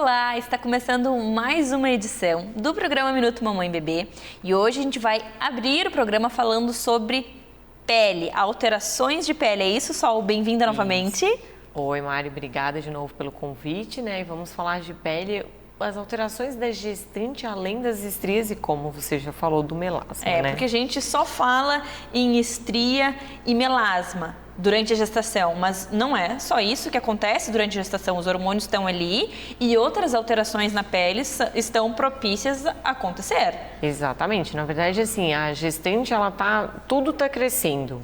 Olá, está começando mais uma edição do programa Minuto Mamãe Bebê e hoje a gente vai abrir o programa falando sobre pele, alterações de pele. É isso, Sol? Bem-vinda novamente. Oi, Mari, obrigada de novo pelo convite, né? E vamos falar de pele, as alterações da gestante além das estrias e como você já falou do melasma, né? Porque a gente só fala em estria e melasma durante a gestação, mas não é só isso que acontece durante a gestação. Os hormônios estão ali e outras alterações na pele estão propícias a acontecer. Exatamente. Na verdade, assim, a gestante, tudo tá crescendo.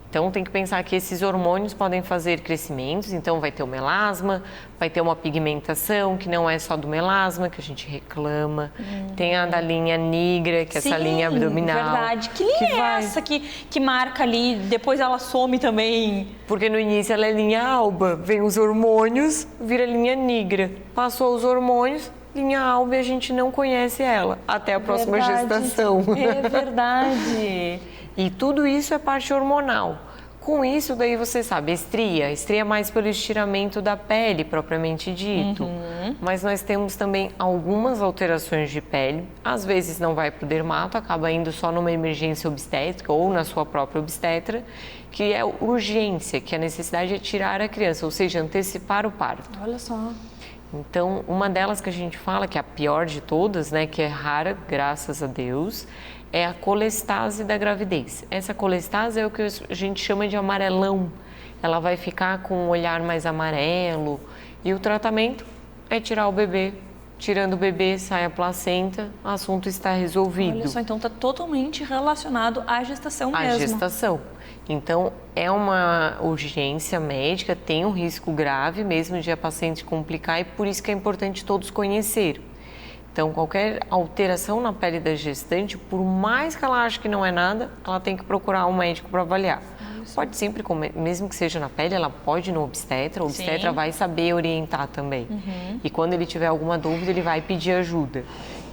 Então, tem que pensar que esses hormônios podem fazer crescimentos, então vai ter o melasma, vai ter uma pigmentação, que não é só do melasma, que a gente reclama. Tem a da linha nigra, que é essa linha abdominal. Verdade. Que linha é essa que marca ali, depois ela some também? Porque no início ela é linha alba, vem os hormônios, vira linha nigra. Passou os hormônios, linha alba e a gente não conhece ela até a próxima gestação. É verdade. E tudo isso é parte hormonal. Com isso, daí você sabe, estria mais pelo estiramento da pele, propriamente dito. Mas nós temos também algumas alterações de pele. Às vezes não vai para o dermato, acaba indo só numa emergência obstétrica ou na sua própria obstetra, que é urgência, que a necessidade é tirar a criança, ou seja, antecipar o parto. Olha só. Então, uma delas que a gente fala, que é a pior de todas, né, que é rara, graças a Deus, é a colestase da gravidez. Essa colestase é o que a gente chama de amarelão. Ela vai ficar com um olhar mais amarelo e o tratamento é tirar o bebê. Tirando o bebê, sai a placenta, o assunto está resolvido. Olha só, então está totalmente relacionado à gestação mesmo. À gestação. Então, é uma urgência médica, tem um risco grave mesmo de a paciente complicar e por isso que é importante todos conhecer. Então, qualquer alteração na pele da gestante, por mais que ela ache que não é nada, ela tem que procurar um médico para avaliar. Pode sempre, mesmo que seja na pele, ela pode ir no obstetra, o obstetra vai saber orientar também. E quando ele tiver alguma dúvida, ele vai pedir ajuda.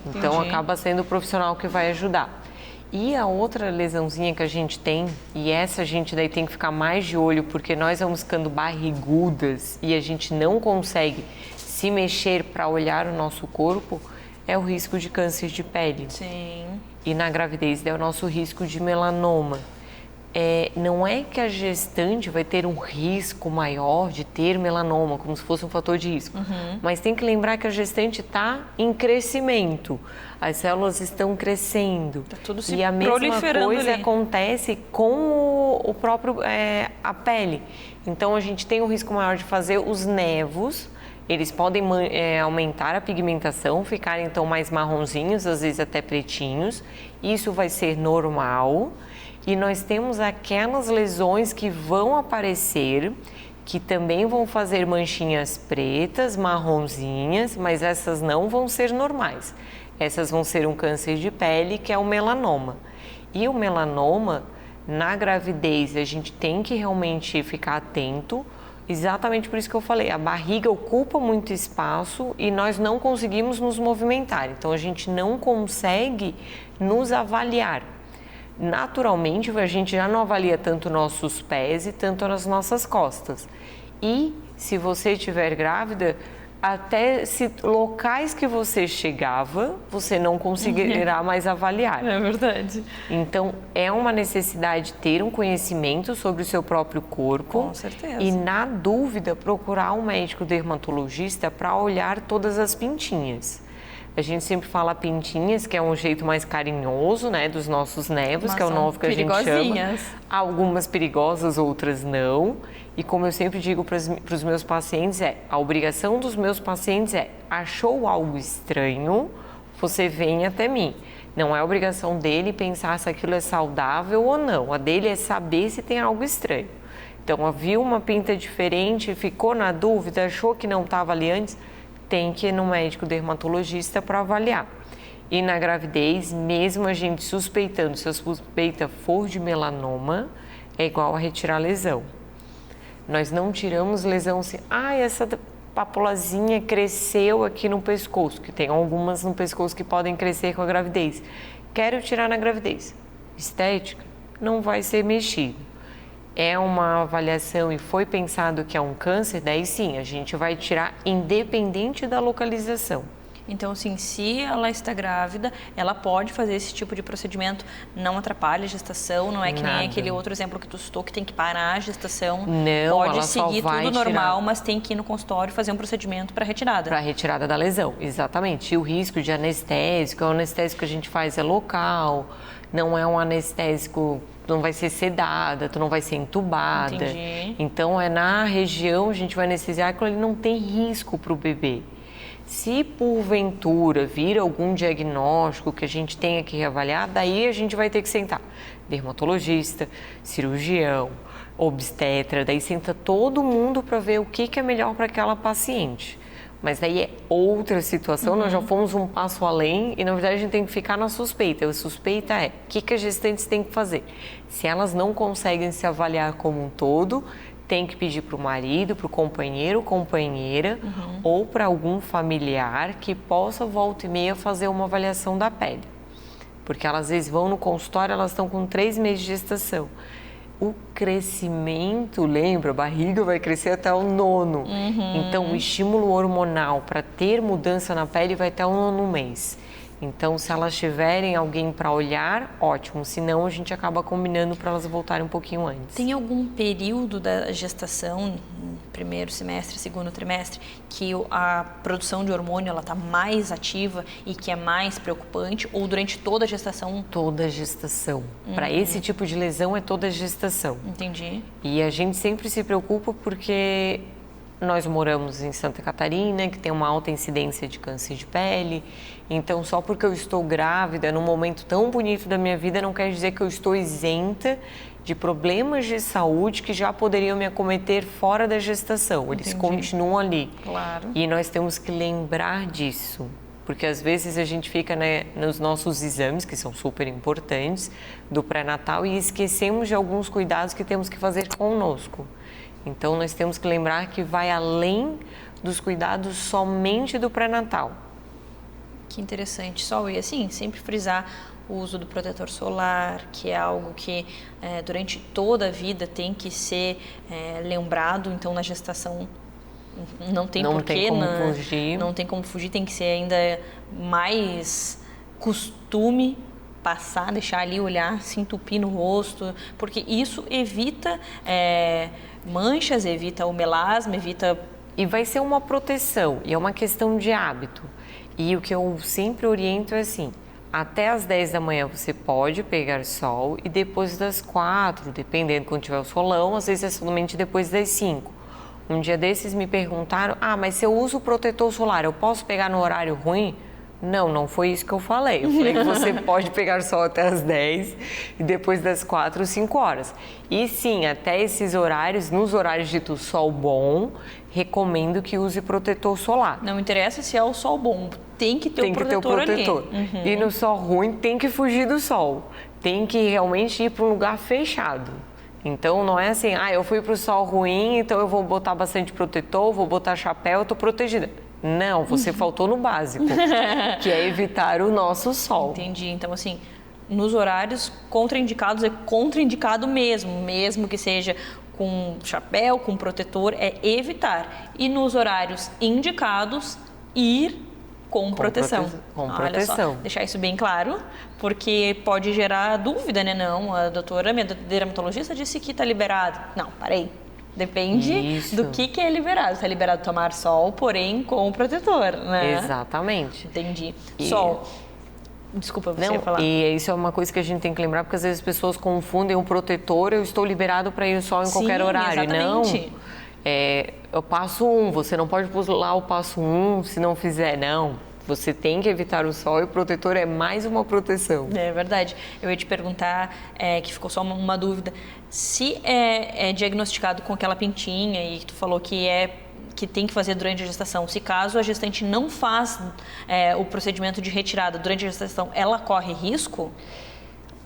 Então, acaba sendo o profissional que vai ajudar. E a outra lesãozinha que a gente tem, e essa a gente daí tem que ficar mais de olho, porque nós vamos ficando barrigudas e a gente não consegue se mexer para olhar o nosso corpo, é o risco de câncer de pele. Sim. E na gravidez é o nosso risco de melanoma. Não é que a gestante vai ter um risco maior de ter melanoma, como se fosse um fator de risco. Mas tem que lembrar que a gestante está em crescimento. As células estão crescendo. Tá tudo se e a mesma coisa ali. acontece com o próprio, a pele. Então, a gente tem um risco maior de fazer os nevos. Eles podem aumentar a pigmentação, ficarem então mais marronzinhos, às vezes até pretinhos. Isso vai ser normal. E nós temos aquelas lesões que vão aparecer, que também vão fazer manchinhas pretas, marronzinhas, mas essas não vão ser normais. Essas vão ser um câncer de pele, que é o melanoma. E o melanoma, na gravidez, a gente tem que realmente ficar atento. Exatamente por isso que eu falei, a barriga ocupa muito espaço e nós não conseguimos nos movimentar, então a gente não consegue nos avaliar. Naturalmente, a gente já não avalia tanto nossos pés e tanto as nossas costas. E se você estiver grávida, até locais que você chegava, você não conseguirá mais avaliar. É verdade. Então, é uma necessidade ter um conhecimento sobre o seu próprio corpo. Com certeza. E, na dúvida, procurar um médico dermatologista para olhar todas as pintinhas. A gente sempre fala pintinhas, que é um jeito mais carinhoso, né, dos nossos nevos, mas que é o novo que a gente chama. Algumas perigosas, outras não. E como eu sempre digo para os meus pacientes, a obrigação dos meus pacientes achou algo estranho, você vem até mim. Não é obrigação dele pensar se aquilo é saudável ou não. A dele é saber se tem algo estranho. Então, viu uma pinta diferente, ficou na dúvida, achou que não estava ali antes, tem que ir no médico dermatologista para avaliar. E na gravidez, mesmo a gente suspeitando, se a suspeita for de melanoma, é igual a retirar lesão. Nós não tiramos lesão assim, essa papulazinha cresceu aqui no pescoço, que tem algumas no pescoço que podem crescer com a gravidez. Quero tirar na gravidez. Estética, não vai ser mexido. é uma avaliação e foi pensado que é um câncer, daí sim, a gente vai tirar independente da localização. Então, assim, se ela está grávida, ela pode fazer esse tipo de procedimento, não atrapalha a gestação, não é que Nada. nem aquele outro exemplo que tu citou, que tem que parar a gestação. Não, pode ela só seguir vai tudo normal, tirar. mas tem que ir no consultório e fazer um procedimento para retirada. Para retirada da lesão, exatamente. E o risco de anestésico, o anestésico que a gente faz é local, não é um anestésico, tu não vai ser sedada, tu não vai ser entubada. Entendi. Então, é na região, a gente vai anestesiar, aquilo ali não tem risco para o bebê. Se porventura vir algum diagnóstico que a gente tenha que reavaliar, daí a gente vai ter que sentar dermatologista, cirurgião, obstetra, daí senta todo mundo para ver o que é melhor para aquela paciente. Mas daí é outra situação, nós já fomos um passo além e na verdade a gente tem que ficar na suspeita. A suspeita é o que as gestantes têm que fazer. Se elas não conseguem se avaliar como um todo, tem que pedir para o marido, para o companheiro ou companheira ou para algum familiar que possa volta e meia fazer uma avaliação da pele. Porque elas às vezes vão no consultório, elas estão com 3 meses de gestação. O crescimento, lembra, a barriga vai crescer até o 9º. Então, o estímulo hormonal para ter mudança na pele vai até o 9º mês. Então, se elas tiverem alguém para olhar, ótimo. Se não, a gente acaba combinando para elas voltarem um pouquinho antes. Tem algum período da gestação, primeiro semestre, segundo trimestre, que a produção de hormônio ela está mais ativa e que é mais preocupante? Ou durante toda a gestação? Toda a gestação. Para esse tipo de lesão é toda a gestação. Entendi. E a gente sempre se preocupa porque nós moramos em Santa Catarina, que tem uma alta incidência de câncer de pele. Então, só porque eu estou grávida num momento tão bonito da minha vida, não quer dizer que eu estou isenta de problemas de saúde que já poderiam me acometer fora da gestação. Eles continuam ali. Claro. E nós temos que lembrar disso. Porque às vezes a gente fica nos nossos exames, que são super importantes, do pré-natal e esquecemos de alguns cuidados que temos que fazer conosco. Então, nós temos que lembrar que vai além dos cuidados somente do pré-natal. Que interessante. Só e assim, sempre frisar o uso do protetor solar, que é algo que durante toda a vida tem que ser lembrado. Então, na gestação não tem porquê, não tem como fugir, tem que ser ainda mais costume passar, deixar ali, olhar, se entupir no rosto, porque isso evita manchas, evita o melasma, evita... E vai ser uma proteção, e é uma questão de hábito. E o que eu sempre oriento é assim, até as 10 da manhã você pode pegar sol e depois das 4, dependendo quando tiver o solão, às vezes é somente depois das 5. Um dia desses me perguntaram, mas se eu uso protetor solar, eu posso pegar no horário ruim? Não foi isso que eu falei. Eu falei que você pode pegar sol até as 10 e depois das 4, 5 horas. E sim, até esses horários, nos horários dito sol bom, recomendo que use protetor solar. Não interessa se é o sol bom, tem que ter o protetor ali. E no sol ruim tem que fugir do sol. Tem que realmente ir para um lugar fechado. Então, não é assim, eu fui para o sol ruim, então eu vou botar bastante protetor, vou botar chapéu, eu estou protegida. Não, você faltou no básico, que é evitar o nosso sol. Entendi. Então, assim, nos horários contraindicados, é contraindicado mesmo que seja com chapéu, com protetor, é evitar. E nos horários indicados, ir com proteção. Com proteção. Olha só, deixar isso bem claro, porque pode gerar dúvida, né? Não, a doutora, minha dermatologista disse que está liberado. Não, parei. Depende do que é liberado. Se é liberado tomar sol, porém com o protetor, né? Exatamente. Entendi. Sol. Desculpa, você ia falar. E isso é uma coisa que a gente tem que lembrar, porque às vezes as pessoas confundem o protetor, eu estou liberado para ir ao sol em qualquer horário. Exatamente. Não, eu passo 1, você não pode pular o passo 1 se não fizer, não. Você tem que evitar o sol e o protetor é mais uma proteção. É verdade. Eu ia te perguntar, que ficou só uma dúvida, se é diagnosticado com aquela pintinha e que tu falou que tem que fazer durante a gestação, se caso a gestante não faz o procedimento de retirada durante a gestação, ela corre risco?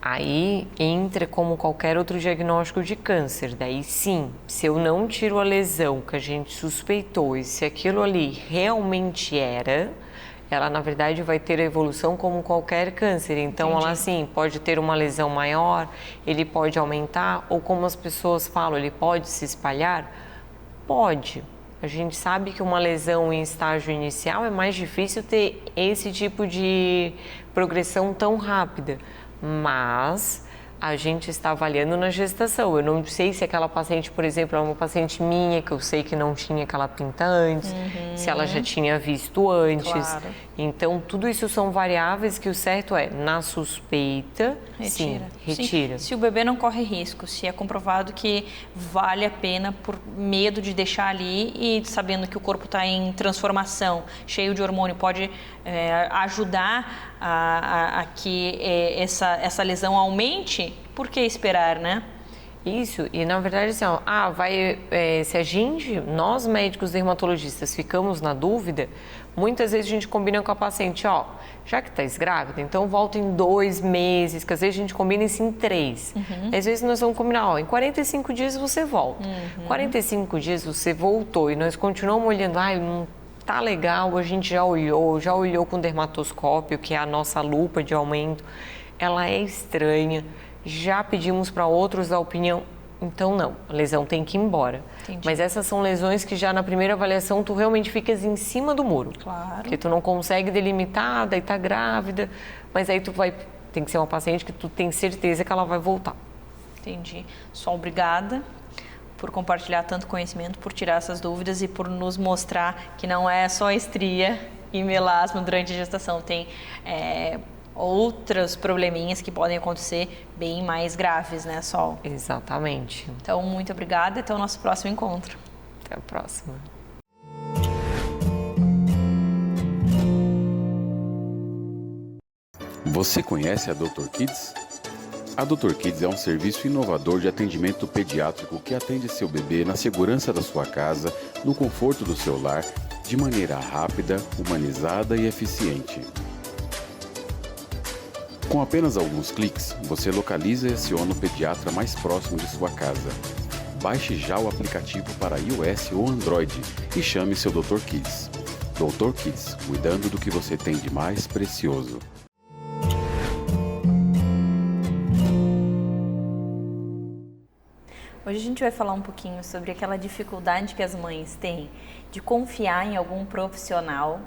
Aí entra como qualquer outro diagnóstico de câncer. Daí sim, se eu não tiro a lesão que a gente suspeitou e se aquilo ali realmente era, ela na verdade vai ter a evolução como qualquer câncer. Então ela assim pode ter uma lesão maior, ele pode aumentar, ou como as pessoas falam, ele pode se espalhar? Pode. A gente sabe que uma lesão em estágio inicial é mais difícil ter esse tipo de progressão tão rápida, mas a gente está avaliando na gestação. Eu não sei se aquela paciente, por exemplo, é uma paciente minha, que eu sei que não tinha aquela pinta antes, se ela já tinha visto antes. Claro. Então, tudo isso são variáveis que o certo é, na suspeita, sim, retira. Se o bebê não corre risco, se é comprovado que vale a pena por medo de deixar ali e sabendo que o corpo está em transformação, cheio de hormônio, pode ajudar a que essa lesão aumente, por que esperar, né? Isso, e na verdade assim, se a gente, nós médicos dermatologistas, ficamos na dúvida, muitas vezes a gente combina com a paciente, já que está grávida, então volta em 2 meses, que às vezes a gente combina isso em 3. Às vezes nós vamos combinar, em 45 dias você volta. 45 dias você voltou e nós continuamos olhando, não tá legal, a gente já olhou com dermatoscópio, que é a nossa lupa de aumento, ela é estranha, já pedimos para outros dar opinião, então não, a lesão tem que ir embora. Entendi. Mas essas são lesões que já na primeira avaliação tu realmente ficas em cima do muro. Claro. Porque tu não consegue delimitar, daí tá grávida, mas aí tem que ser uma paciente que tu tem certeza que ela vai voltar. Entendi. Só obrigada por compartilhar tanto conhecimento, por tirar essas dúvidas e por nos mostrar que não é só estria e melasma durante a gestação, tem outros probleminhas que podem acontecer bem mais graves, né, Sol? Exatamente. Então, muito obrigada e até o nosso próximo encontro. Até a próxima. Você conhece a Dr. Kids? A Dr. Kids é um serviço inovador de atendimento pediátrico que atende seu bebê na segurança da sua casa, no conforto do seu lar, de maneira rápida, humanizada e eficiente. Com apenas alguns cliques, você localiza e aciona o pediatra mais próximo de sua casa. Baixe já o aplicativo para iOS ou Android e chame seu Dr. Kids. Dr. Kids, cuidando do que você tem de mais precioso. Hoje a gente vai falar um pouquinho sobre aquela dificuldade que as mães têm de confiar em algum profissional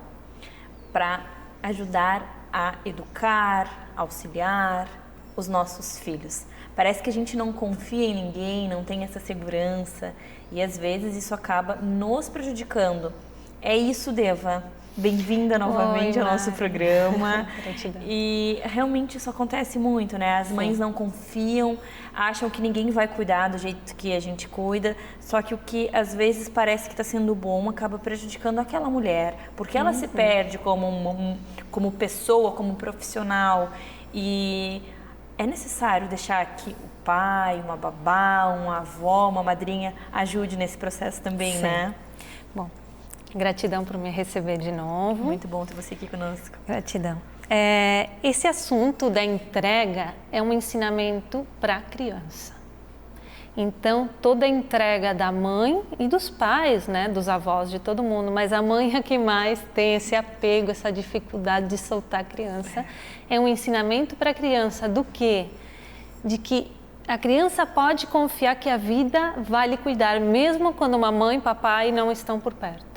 para ajudar a educar, auxiliar os nossos filhos. Parece que a gente não confia em ninguém, não tem essa segurança e às vezes isso acaba nos prejudicando. É isso, Deva. Bem-vinda novamente ao nosso programa. E realmente isso acontece muito, né? As mães não confiam, acham que ninguém vai cuidar do jeito que a gente cuida, só que o que às vezes parece que está sendo bom acaba prejudicando aquela mulher, porque ela se perde como pessoa, como profissional. E é necessário deixar que o pai, uma babá, uma avó, uma madrinha ajude nesse processo também, né? Bom, gratidão por me receber de novo. Muito bom ter você aqui conosco. Gratidão. Esse assunto da entrega é um ensinamento para a criança. Então, toda a entrega da mãe e dos pais, né, dos avós, de todo mundo, mas a mãe é que mais tem esse apego, essa dificuldade de soltar a criança. É um ensinamento para a criança do quê? De que a criança pode confiar que a vida vai lhe cuidar, mesmo quando mamãe e papai não estão por perto.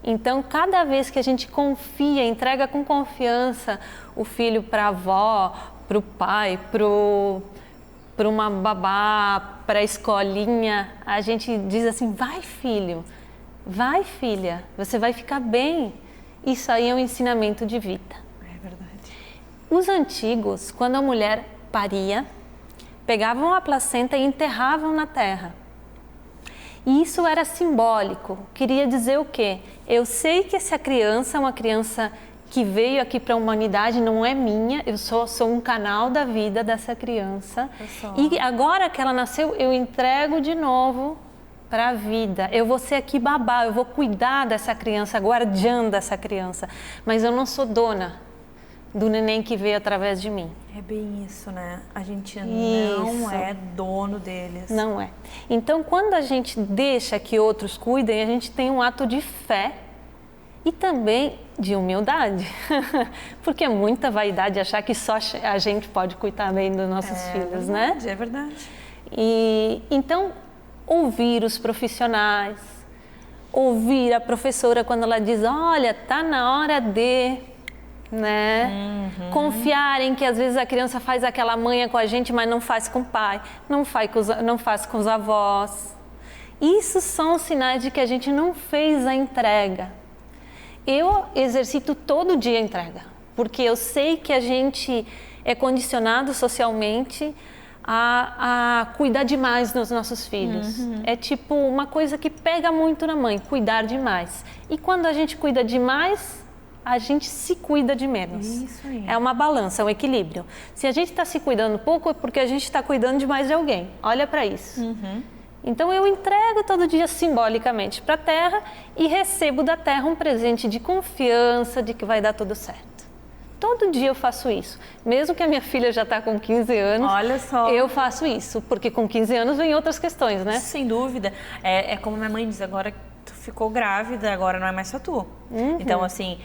Então, cada vez que a gente confia, entrega com confiança o filho para a avó, para o pai, para uma babá, para a escolinha, a gente diz assim, vai filho, vai filha, você vai ficar bem. Isso aí é um ensinamento de vida. É verdade. Os antigos, quando a mulher paria, pegavam a placenta e enterravam na terra. E isso era simbólico, queria dizer o quê? Eu sei que essa criança é uma criança que veio aqui para a humanidade, não é minha, eu sou um canal da vida dessa criança. E agora que ela nasceu, eu entrego de novo para a vida. Eu vou ser aqui babá, eu vou cuidar dessa criança, guardiã dessa criança, mas eu não sou dona do neném que veio através de mim. É bem isso, né? A gente não é dono deles. Não é. Então, quando a gente deixa que outros cuidem, a gente tem um ato de fé E também de humildade, porque é muita vaidade achar que só a gente pode cuidar bem dos nossos filhos, né? É verdade. E então, ouvir os profissionais, ouvir a professora quando ela diz, olha, tá na hora de, né? Confiar em que às vezes a criança faz aquela manha com a gente, mas não faz com o pai, não faz com os avós. Isso são sinais de que a gente não fez a entrega. Eu exercito todo dia a entrega, porque eu sei que a gente é condicionado socialmente a cuidar demais dos nossos filhos. É tipo uma coisa que pega muito na mãe, cuidar demais. E quando a gente cuida demais, a gente se cuida de menos. Isso aí. É uma balança, é um equilíbrio. Se a gente está se cuidando pouco, é porque a gente está cuidando demais de alguém. Olha para isso. Então eu entrego todo dia simbolicamente para a Terra e recebo da Terra um presente de confiança de que vai dar tudo certo. Todo dia eu faço isso. Mesmo que a minha filha já está com 15 anos, Olha só. eu faço isso. Porque com 15 anos vem outras questões, né? Sem dúvida. É como minha mãe diz, agora tu ficou grávida, agora não é mais só tu. Então, assim,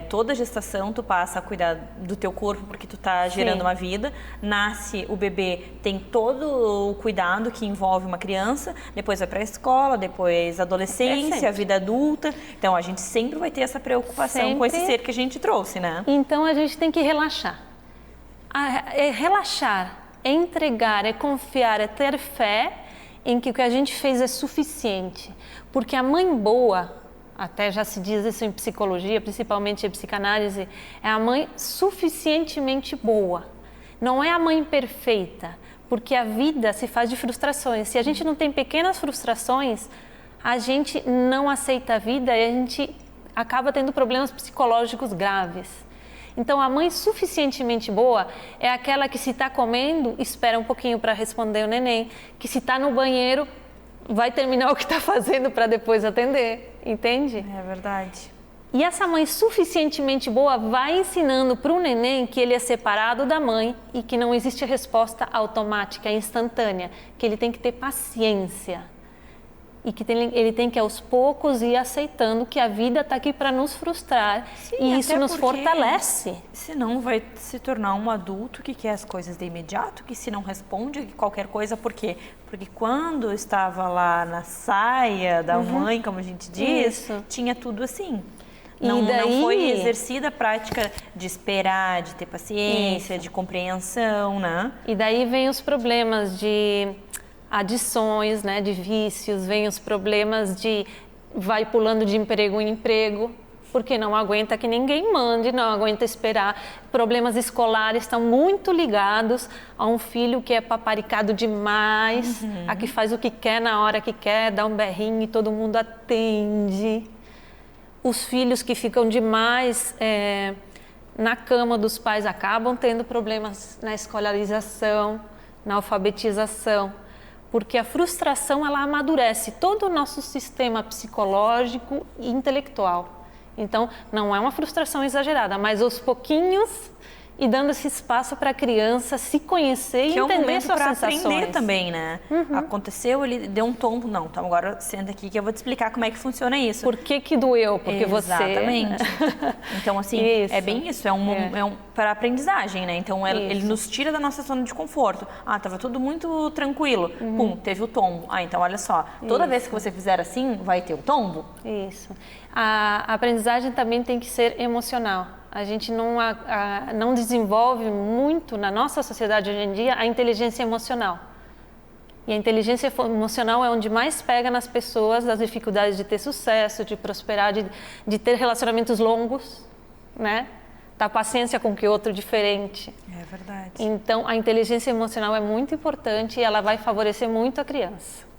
toda gestação tu passa a cuidar do teu corpo porque tu tá gerando uma vida. Nasce o bebê, tem todo o cuidado que envolve uma criança. Depois vai pra escola, depois adolescência, vida adulta. Então, a gente sempre vai ter essa preocupação com esse ser que a gente trouxe, né? Então, a gente tem que relaxar. Relaxar, é entregar, é confiar, é ter fé em que o que a gente fez é suficiente. Porque a mãe boa, até já se diz isso em psicologia, principalmente em psicanálise, é a mãe suficientemente boa. Não é a mãe perfeita, porque a vida se faz de frustrações. Se a gente não tem pequenas frustrações, a gente não aceita a vida e a gente acaba tendo problemas psicológicos graves. Então, a mãe suficientemente boa é aquela que, se está comendo, espera um pouquinho para responder o neném, que se está no banheiro, vai terminar o que está fazendo para depois atender, entende? É verdade. E essa mãe suficientemente boa vai ensinando para o neném que ele é separado da mãe e que não existe resposta automática, instantânea, que ele tem que ter paciência. E que ele tem que aos poucos ir aceitando que a vida está aqui para nos frustrar. Sim, e isso nos porque fortalece. Senão vai se tornar um adulto que quer as coisas de imediato, que se não responde qualquer coisa, por quê? Porque quando estava lá na saia da mãe, como a gente diz, tinha tudo assim. Não foi exercida a prática de esperar, de ter paciência, de compreensão, né? E daí vem os problemas de adições, né, de vícios, vem os problemas de vai pulando de emprego em emprego, porque não aguenta que ninguém mande, não aguenta esperar. Problemas escolares estão muito ligados a um filho que é paparicado demais, a que faz o que quer na hora que quer, dá um berrinho e todo mundo atende. Os filhos que ficam demais na cama dos pais acabam tendo problemas na escolarização, na alfabetização. Porque a frustração, ela amadurece todo o nosso sistema psicológico e intelectual. Então, não é uma frustração exagerada, mas aos pouquinhos e dando esse espaço para a criança se conhecer e entender suas sensações. Aprender também, né? Aconteceu, ele deu um tombo, não, então agora senta aqui que eu vou te explicar como é que funciona isso. Por que doeu? Porque Exatamente. Então, assim, é bem isso, é um para aprendizagem, né? Então, ele nos tira da nossa zona de conforto. Ah, tava tudo muito tranquilo. Pum, teve o tombo. Ah, então olha só, toda vez que você fizer assim, vai ter o tombo? Isso. A aprendizagem também tem que ser emocional. A gente não desenvolve muito na nossa sociedade hoje em dia a inteligência emocional. E a inteligência emocional é onde mais pega nas pessoas as dificuldades de ter sucesso, de prosperar, de ter relacionamentos longos, né? Dar paciência com que outro diferente. É verdade. Então, a inteligência emocional é muito importante e ela vai favorecer muito a criança.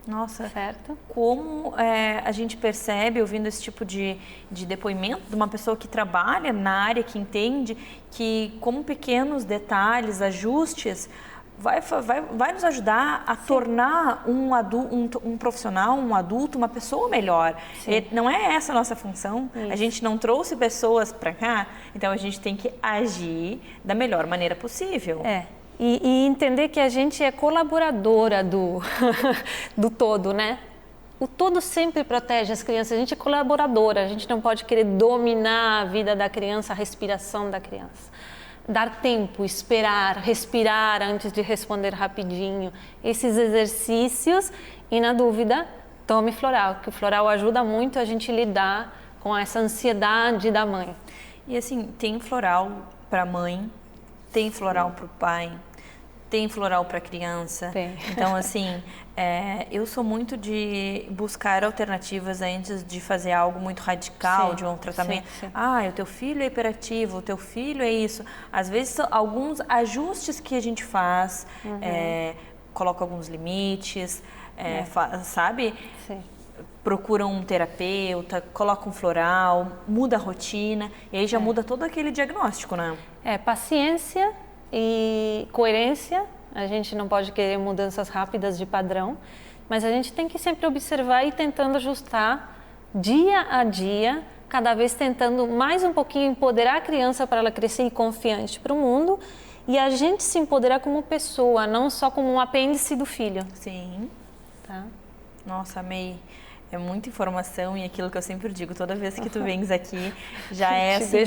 Nossa, certo? Como a gente percebe, ouvindo esse tipo de depoimento de uma pessoa que trabalha na área, que entende, que como pequenos detalhes, ajustes, vai nos ajudar a tornar um profissional, um adulto, uma pessoa melhor. E não é essa a nossa função. Isso. A gente não trouxe pessoas para cá, então a gente tem que agir da melhor maneira possível. E entender que a gente é colaboradora do todo, né? O todo sempre protege as crianças. A gente é colaboradora, a gente não pode querer dominar a vida da criança, a respiração da criança. Dar tempo, esperar, respirar antes de responder rapidinho. Esses exercícios e, na dúvida, tome floral, que o floral ajuda muito a gente lidar com essa ansiedade da mãe. E assim, tem floral para mãe, tem floral para o pai, tem floral para criança. Tem. Então, assim, eu sou muito de buscar alternativas antes de fazer algo muito radical, Sim, de um tratamento. sim. Ah, o teu filho é hiperativo, o teu filho é isso. Às vezes, são alguns ajustes que a gente faz, coloca alguns limites, sabe? Sim. Procura um terapeuta, coloca um floral, muda a rotina, e aí já muda todo aquele diagnóstico, né? Paciência e coerência. A gente não pode querer mudanças rápidas de padrão, mas a gente tem que sempre observar e tentando ajustar dia a dia, cada vez tentando mais um pouquinho empoderar a criança para ela crescer confiante para o mundo e a gente se empoderar como pessoa, não só como um apêndice do filho. Sim. Tá? Nossa, amei. É muita informação e aquilo que eu sempre digo, toda vez que tu vens aqui, já é assim,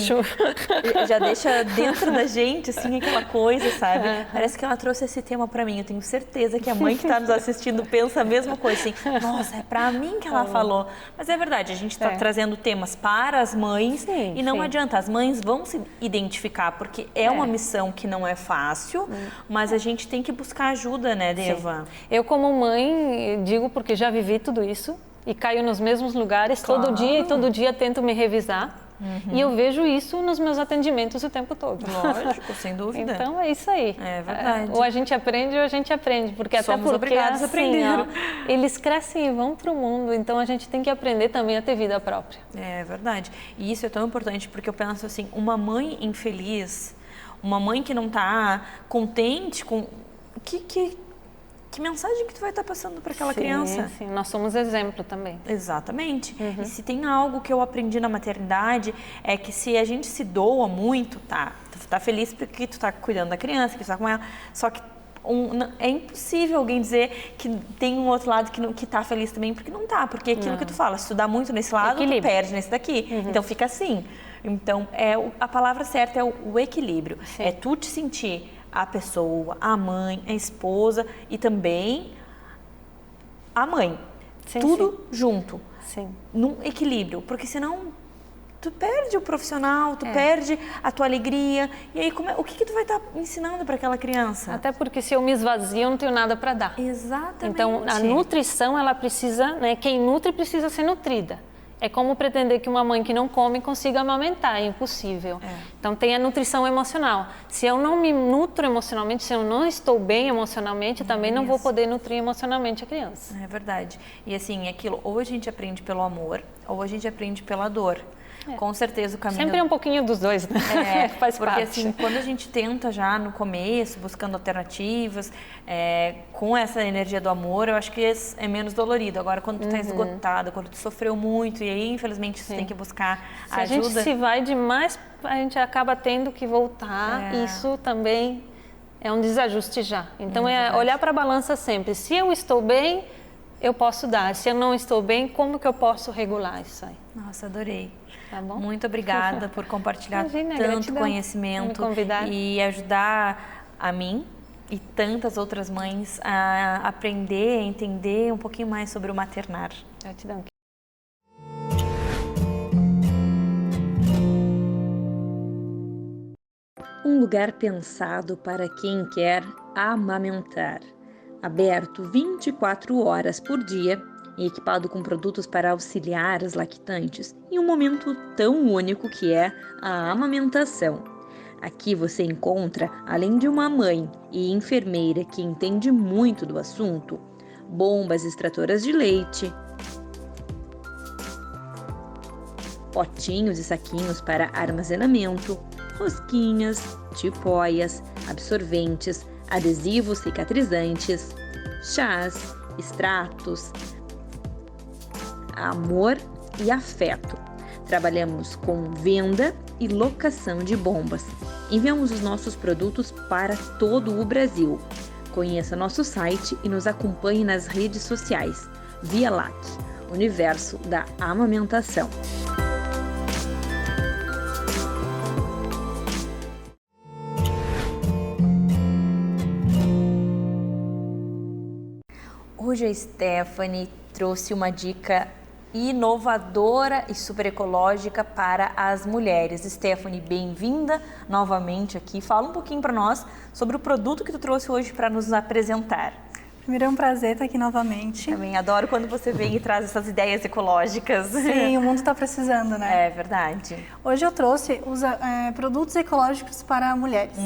já deixa dentro da gente, assim, aquela coisa, sabe? Parece que ela trouxe esse tema pra mim, eu tenho certeza que a mãe que tá nos assistindo pensa a mesma coisa, assim, nossa, é pra mim que ela falou. Mas é verdade, a gente tá trazendo temas para as mães e não adianta, as mães vão se identificar, porque é uma missão que não é fácil, mas a gente tem que buscar ajuda, né, Deva? Sim. Eu como mãe, digo porque já vivi tudo isso, e caio nos mesmos lugares todo dia e todo dia tento me revisar. E eu vejo isso nos meus atendimentos o tempo todo. Lógico, sem dúvida. Então é isso aí. É verdade. Ou a gente aprende ou a gente aprende, porque Somos até porque obrigados a aprender. Ó, eles crescem e vão para o mundo, então a gente tem que aprender também a ter vida própria. É verdade. E isso é tão importante porque eu penso assim, uma mãe infeliz, uma mãe que não está contente com que mensagem que tu vai estar passando para aquela criança? Sim, nós somos exemplo também. Exatamente. E se tem algo que eu aprendi na maternidade, é que se a gente se doa muito, tu tá feliz porque tu tá cuidando da criança, que tu tá com ela, só que é impossível alguém dizer que tem um outro lado que tá feliz também, porque não tá, porque aquilo que tu fala, se tu dá muito nesse lado, tu perde nesse daqui. Então fica assim. Então, a palavra certa é o equilíbrio. Sim. É tu te sentir a pessoa, a mãe, a esposa e também a mãe. Sim, Tudo junto, Sim. num equilíbrio, porque senão tu perde o profissional, tu perde a tua alegria, e aí o que tu vai estar ensinando para aquela criança? Até porque se eu me esvazio, eu não tenho nada para dar. Exatamente. Então, a nutrição, ela precisa, né, quem nutre precisa ser nutrida. É como pretender que uma mãe que não come consiga amamentar, é impossível. Então tem a nutrição emocional. Se eu não me nutro emocionalmente, se eu não estou bem emocionalmente, também não vou poder nutrir emocionalmente a criança. É verdade. E assim, aquilo, ou a gente aprende pelo amor, ou a gente aprende pela dor. Com certeza o caminho... Sempre é um pouquinho dos dois, né? Faz porque parte. assim, quando a gente tenta já no começo, buscando alternativas, com essa energia do amor, eu acho que é menos dolorido. Agora, quando tu tá esgotado, quando tu sofreu muito, e aí, infelizmente, tu tem que buscar ajuda... Se a gente se vai demais, a gente acaba tendo que voltar. Isso também é um desajuste já. Então, olhar para a balança sempre. Se eu estou bem, eu posso dar. Se eu não estou bem, como que eu posso regular isso aí? Nossa, adorei. Tá bom? Muito obrigada por compartilhar tanto gratidão conhecimento por me convidar. e ajudar a mim e tantas outras mães a aprender, a entender um pouquinho mais sobre o maternar. Gratidão. Um lugar pensado para quem quer amamentar. Aberto 24 horas por dia e equipado com produtos para auxiliar as lactantes em um momento tão único que é a amamentação. Aqui você encontra, além de uma mãe e enfermeira que entende muito do assunto, bombas extratoras de leite, potinhos e saquinhos para armazenamento, rosquinhas, tipóias, absorventes, adesivos cicatrizantes, chás, extratos, amor e afeto. Trabalhamos com venda e locação de bombas. Enviamos os nossos produtos para todo o Brasil. Conheça nosso site e nos acompanhe nas redes sociais. Via LAC. universo da amamentação. Hoje a Stephanie trouxe uma dica inovadora e super ecológica para as mulheres. Stephanie, bem-vinda novamente aqui. Fala um pouquinho para nós sobre o produto que tu trouxe hoje para nos apresentar. Primeiro é um prazer estar aqui novamente. Também adoro quando você vem e traz essas ideias ecológicas. Sim, o mundo está precisando, né? É verdade. Hoje eu trouxe os produtos ecológicos para mulheres.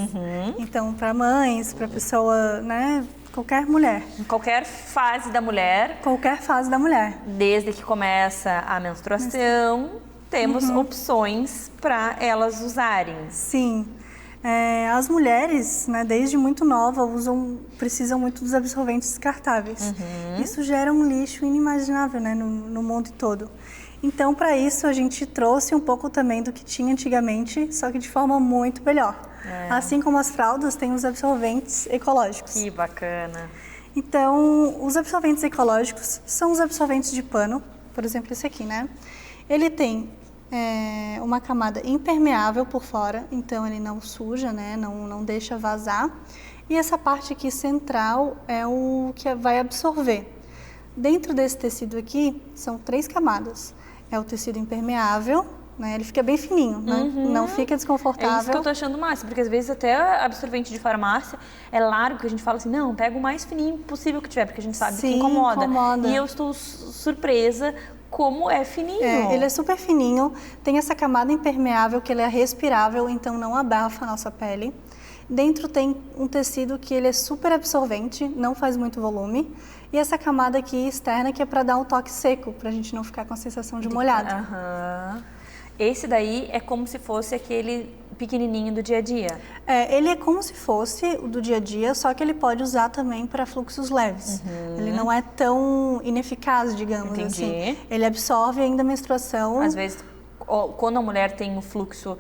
Então, para mães, para pessoa, né? Qualquer mulher. Em qualquer fase da mulher. Qualquer fase da mulher. Desde que começa a menstruação, temos opções para elas usarem. Sim. As mulheres, né, desde muito nova, precisam muito dos absorventes descartáveis. Isso gera um lixo inimaginável, né, no mundo todo. Então, para isso, a gente trouxe um pouco também do que tinha antigamente, só que de forma muito melhor. Assim como as fraldas, tem os absorventes ecológicos. Que bacana. Então, os absorventes ecológicos são os absorventes de pano, por exemplo, esse aqui, né? Ele tem uma camada impermeável por fora, então ele não suja, né? Não deixa vazar. E essa parte aqui central é o que vai absorver. Dentro desse tecido aqui, são 3 camadas. É o tecido impermeável, né? Ele fica bem fininho, né? Não fica desconfortável. É isso que eu tô achando massa, porque às vezes até absorvente de farmácia é largo, que a gente fala assim, não, pega o mais fininho possível que tiver, porque a gente sabe que incomoda. E eu estou surpresa como é fininho. Ele é super fininho, tem essa camada impermeável que ele é respirável, então não abafa a nossa pele. Dentro tem um tecido que ele é super absorvente, não faz muito volume. E essa camada aqui externa que é para dar um toque seco, para a gente não ficar com a sensação de molhado. Esse daí é como se fosse aquele pequenininho do dia a dia. Ele é como se fosse o do dia a dia, só que ele pode usar também para fluxos leves. Ele não é tão ineficaz, digamos assim. Ele absorve ainda a menstruação. Às vezes, quando a mulher tem o fluxo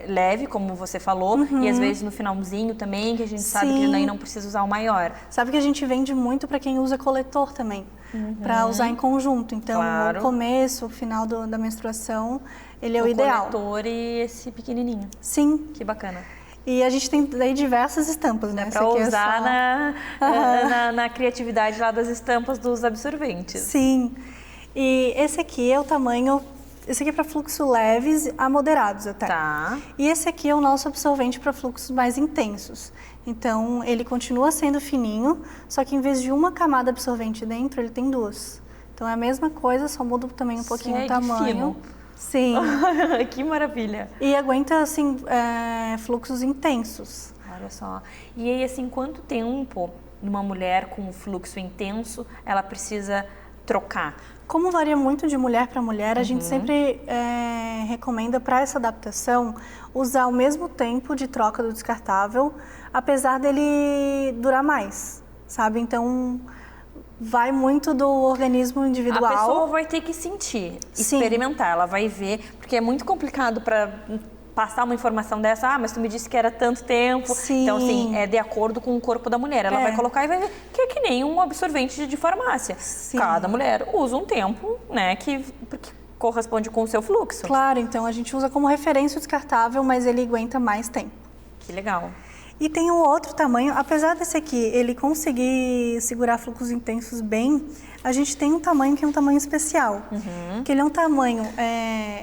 leve, como você falou, e às vezes no finalzinho também, que a gente sabe que daí não precisa usar o maior. Sabe que a gente vende muito para quem usa coletor também, para usar em conjunto. Então, o começo, o final da menstruação, ele é o ideal. O coletor e esse pequenininho. Sim. Que bacana. E a gente tem daí diversas estampas, né? Para usar na criatividade lá das estampas dos absorventes. Sim. E esse aqui é o tamanho... Esse aqui é para fluxos leves a moderados até. Tá. E esse aqui é o nosso absorvente para fluxos mais intensos. Então, ele continua sendo fininho, só que em vez de uma camada absorvente dentro, ele tem 2. Então, é a mesma coisa, só muda também um pouquinho o tamanho. Fino. Sim. Que maravilha. E aguenta, assim, fluxos intensos. Olha só. E aí, assim, quanto tempo uma mulher com fluxo intenso, ela precisa trocar? Como varia muito de mulher para mulher, a gente sempre recomenda para essa adaptação usar o mesmo tempo de troca do descartável, apesar dele durar mais, sabe? Então, vai muito do organismo individual. A pessoa vai ter que sentir, experimentar, ela vai ver, porque é muito complicado para passar uma informação dessa, mas tu me disse que era tanto tempo. Sim. Então, assim, é de acordo com o corpo da mulher. Ela vai colocar e vai ver que é que nem um absorvente de farmácia. Sim. Cada mulher usa um tempo, né, que corresponde com o seu fluxo. Claro, então a gente usa como referência o descartável, mas ele aguenta mais tempo. Que legal. E tem um outro tamanho, apesar desse aqui ele conseguir segurar fluxos intensos bem, a gente tem um tamanho que é um tamanho especial, que ele é um tamanho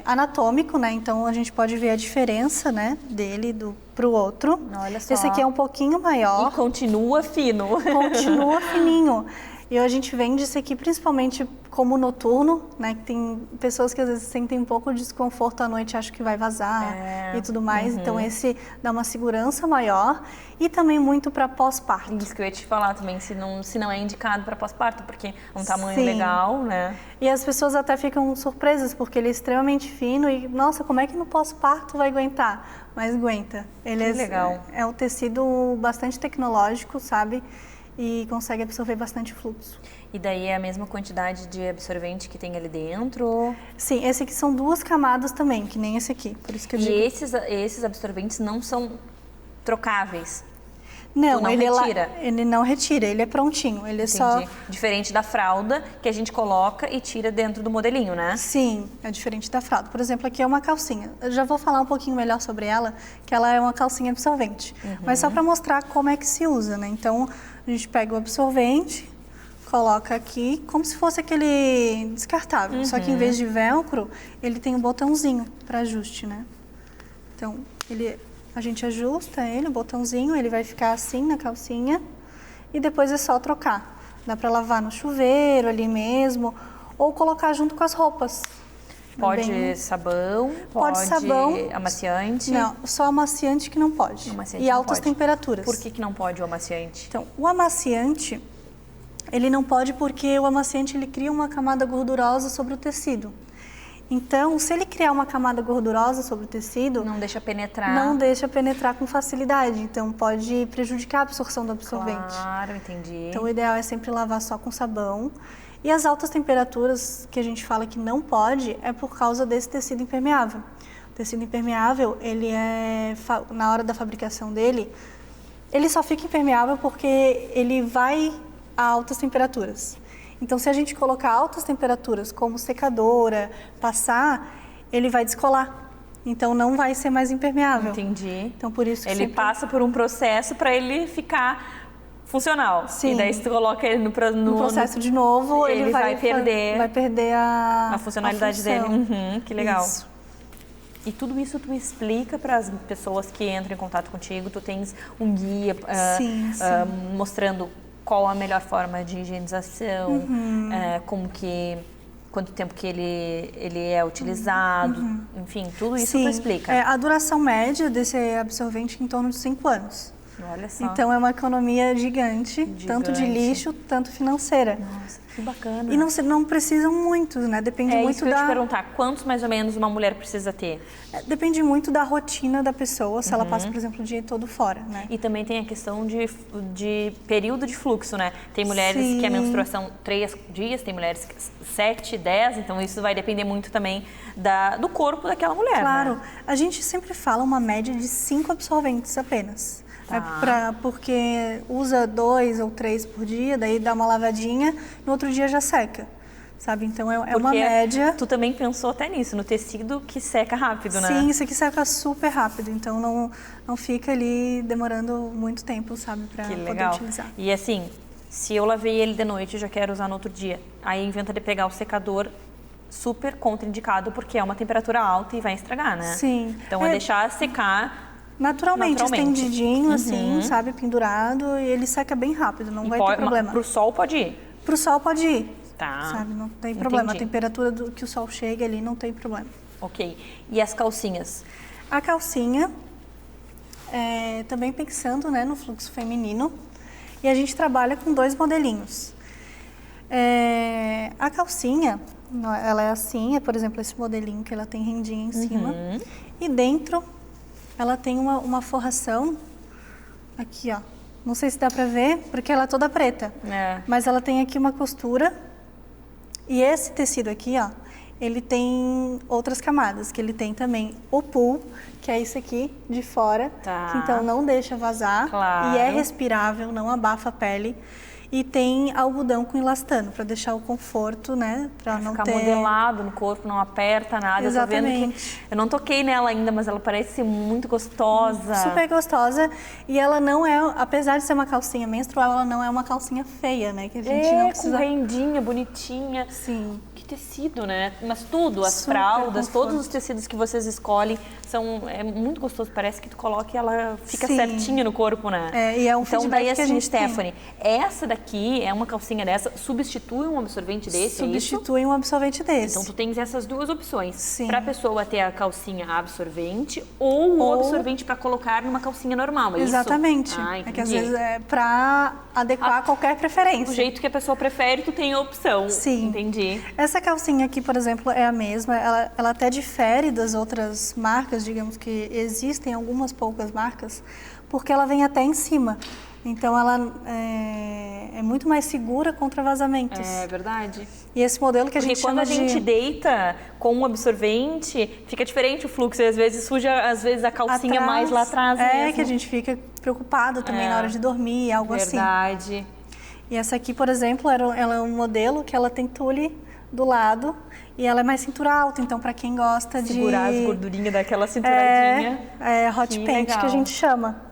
anatômico, né? Então a gente pode ver a diferença, né, dele pro outro. Olha só. Esse aqui é um pouquinho maior. E continua fino. Continua fininho. E a gente vende esse aqui principalmente como noturno, né? Que tem pessoas que às vezes sentem um pouco de desconforto à noite, acham que vai vazar e tudo mais. Então esse dá uma segurança maior e também muito para pós-parto. Isso que eu ia te falar também, se não é indicado para pós-parto, porque é um tamanho legal, né? E as pessoas até ficam surpresas, porque ele é extremamente fino e, nossa, como é que no pós-parto vai aguentar? Mas aguenta. Ele legal. É um tecido bastante tecnológico, sabe? E consegue absorver bastante fluxo. E daí é a mesma quantidade de absorvente que tem ali dentro? Sim, esse aqui são 2 camadas também, que nem esse aqui. Por isso que eu digo. E esses absorventes não são trocáveis? Não, Não, ele retira. Ele não retira, ele é prontinho. Ele é só. Diferente da fralda que a gente coloca e tira dentro do modelinho, né? Sim, é diferente da fralda. Por exemplo, aqui é uma calcinha. Eu já vou falar um pouquinho melhor sobre ela, que ela é uma calcinha absorvente. Mas só para mostrar como é que se usa, né? Então, a gente pega o absorvente, coloca aqui, como se fosse aquele descartável. Só que em vez de velcro, ele tem um botãozinho para ajuste, né? Então, a gente ajusta ele, o botãozinho, ele vai ficar assim na calcinha e depois é só trocar. Dá para lavar no chuveiro ali mesmo ou colocar junto com as roupas. Pode sabão, pode sabão, amaciante? Não, só amaciante que não pode. Amaciante e não altas pode. temperaturas. Por que não pode o amaciante? Então, o amaciante, ele não pode porque o amaciante ele cria uma camada gordurosa sobre o tecido. Então, se ele criar uma camada gordurosa sobre o tecido... Não deixa penetrar. Não deixa penetrar com facilidade. Então, pode prejudicar a absorção do absorvente. Claro, entendi. Então, o ideal é sempre lavar só com sabão. E as altas temperaturas que a gente fala que não pode é por causa desse tecido impermeável. O tecido impermeável, ele na hora da fabricação dele, ele só fica impermeável porque ele vai a altas temperaturas. Então, se a gente colocar altas temperaturas, como secadora, passar, ele vai descolar. Então, não vai ser mais impermeável. Entendi. Então, por isso que ele passa por um processo para ele ficar funcional. Sim. E daí, se tu coloca ele no processo de novo, ele vai perder a funcionalidade dele. Que legal. Isso. E tudo isso tu explica para as pessoas que entram em contato contigo? Tu tens um guia mostrando qual a melhor forma de higienização, quanto tempo que ele é utilizado, enfim, tudo isso tu explica. A duração média desse absorvente é em torno de 5 anos. Olha só. Então é uma economia gigante, tanto de lixo, tanto financeira. Nossa, que bacana. E não precisam muito, né? Depende muito isso que eu ia te perguntar, quantos mais ou menos uma mulher precisa ter? Depende muito da rotina da pessoa, se ela passa, por exemplo, o dia todo fora, né? E também tem a questão de período de fluxo, né? Tem mulheres que a menstruação 3 dias, tem mulheres que 7, 10, então isso vai depender muito também do corpo daquela mulher, Claro, né? A gente sempre fala uma média de 5 absorventes apenas. Porque usa 2 ou 3 por dia, daí dá uma lavadinha, no outro dia já seca, sabe? Então é uma média. Tu também pensou até nisso, no tecido que seca rápido, né? Sim, isso aqui seca super rápido, então não fica ali demorando muito tempo, sabe, para poder utilizar. E assim, se eu lavei ele de noite e já quero usar no outro dia, aí inventa de pegar o secador, super contraindicado, porque é uma temperatura alta e vai estragar, né? Sim. Então é deixar secar naturalmente, estendidinho, assim, sabe, pendurado, e ele seca bem rápido, não vai ter problema. Pro sol pode ir? Pro sol pode ir, tá. Sabe, não tem problema. A temperatura que o sol chega ali não tem problema. Ok. E as calcinhas? A calcinha, também pensando, né, no fluxo feminino, e a gente trabalha com 2 modelinhos. A calcinha, ela é assim, por exemplo, esse modelinho que ela tem rendinha em cima, e dentro ela tem uma forração aqui, ó. Não sei se dá pra ver, porque ela é toda preta. Mas ela tem aqui uma costura. E esse tecido aqui, ó, ele tem outras camadas, que ele tem também o pull, que é isso aqui de fora, que então não deixa vazar. Claro. E é respirável, não abafa a pele. E tem algodão com elastano, para deixar o conforto, né? Para não ficar ter... modelado no corpo, não aperta nada. Exatamente. Eu tô vendo que eu não toquei nela ainda, mas ela parece ser muito gostosa. Super gostosa. E ela não é, apesar de ser uma calcinha menstrual, ela não é uma calcinha feia, né? Que a gente não precisa... com rendinha, bonitinha. Sim. Que tecido, né? Mas tudo, as Super fraldas, conforto. todos os tecidos que vocês escolhem, é muito gostoso. Parece que tu coloca e ela fica Sim. certinha no corpo, né? E é um então, feedback daí que a assim, gente Stephanie, essa daqui é uma calcinha dessa, substitui um absorvente desse, Substitui um absorvente desse. Então, tu tens essas 2 opções. Sim. Para a pessoa ter a calcinha absorvente ou o absorvente para colocar numa calcinha normal, é Exatamente. isso? Ah, é que às vezes é para adequar a qualquer preferência. Do jeito que a pessoa prefere, tu tem a opção. Sim. Entendi. Essa calcinha aqui, por exemplo, é a mesma. Ela até difere das outras marcas, digamos que existem algumas poucas marcas, porque ela vem até em cima. Então, ela é muito mais segura contra vazamentos. É verdade. E esse modelo que a gente chama de... Porque quando a gente deita com um absorvente, fica diferente o fluxo. E às vezes suja, a calcinha atrás, mais lá atrás mesmo. que a gente fica preocupado também na hora de dormir, algo assim. Verdade. E essa aqui, por exemplo, ela é um modelo que ela tem tule do lado e ela é mais cintura alta, então para quem gosta de... Segurar as gordurinhas daquela cinturadinha. É hot pant que a gente chama.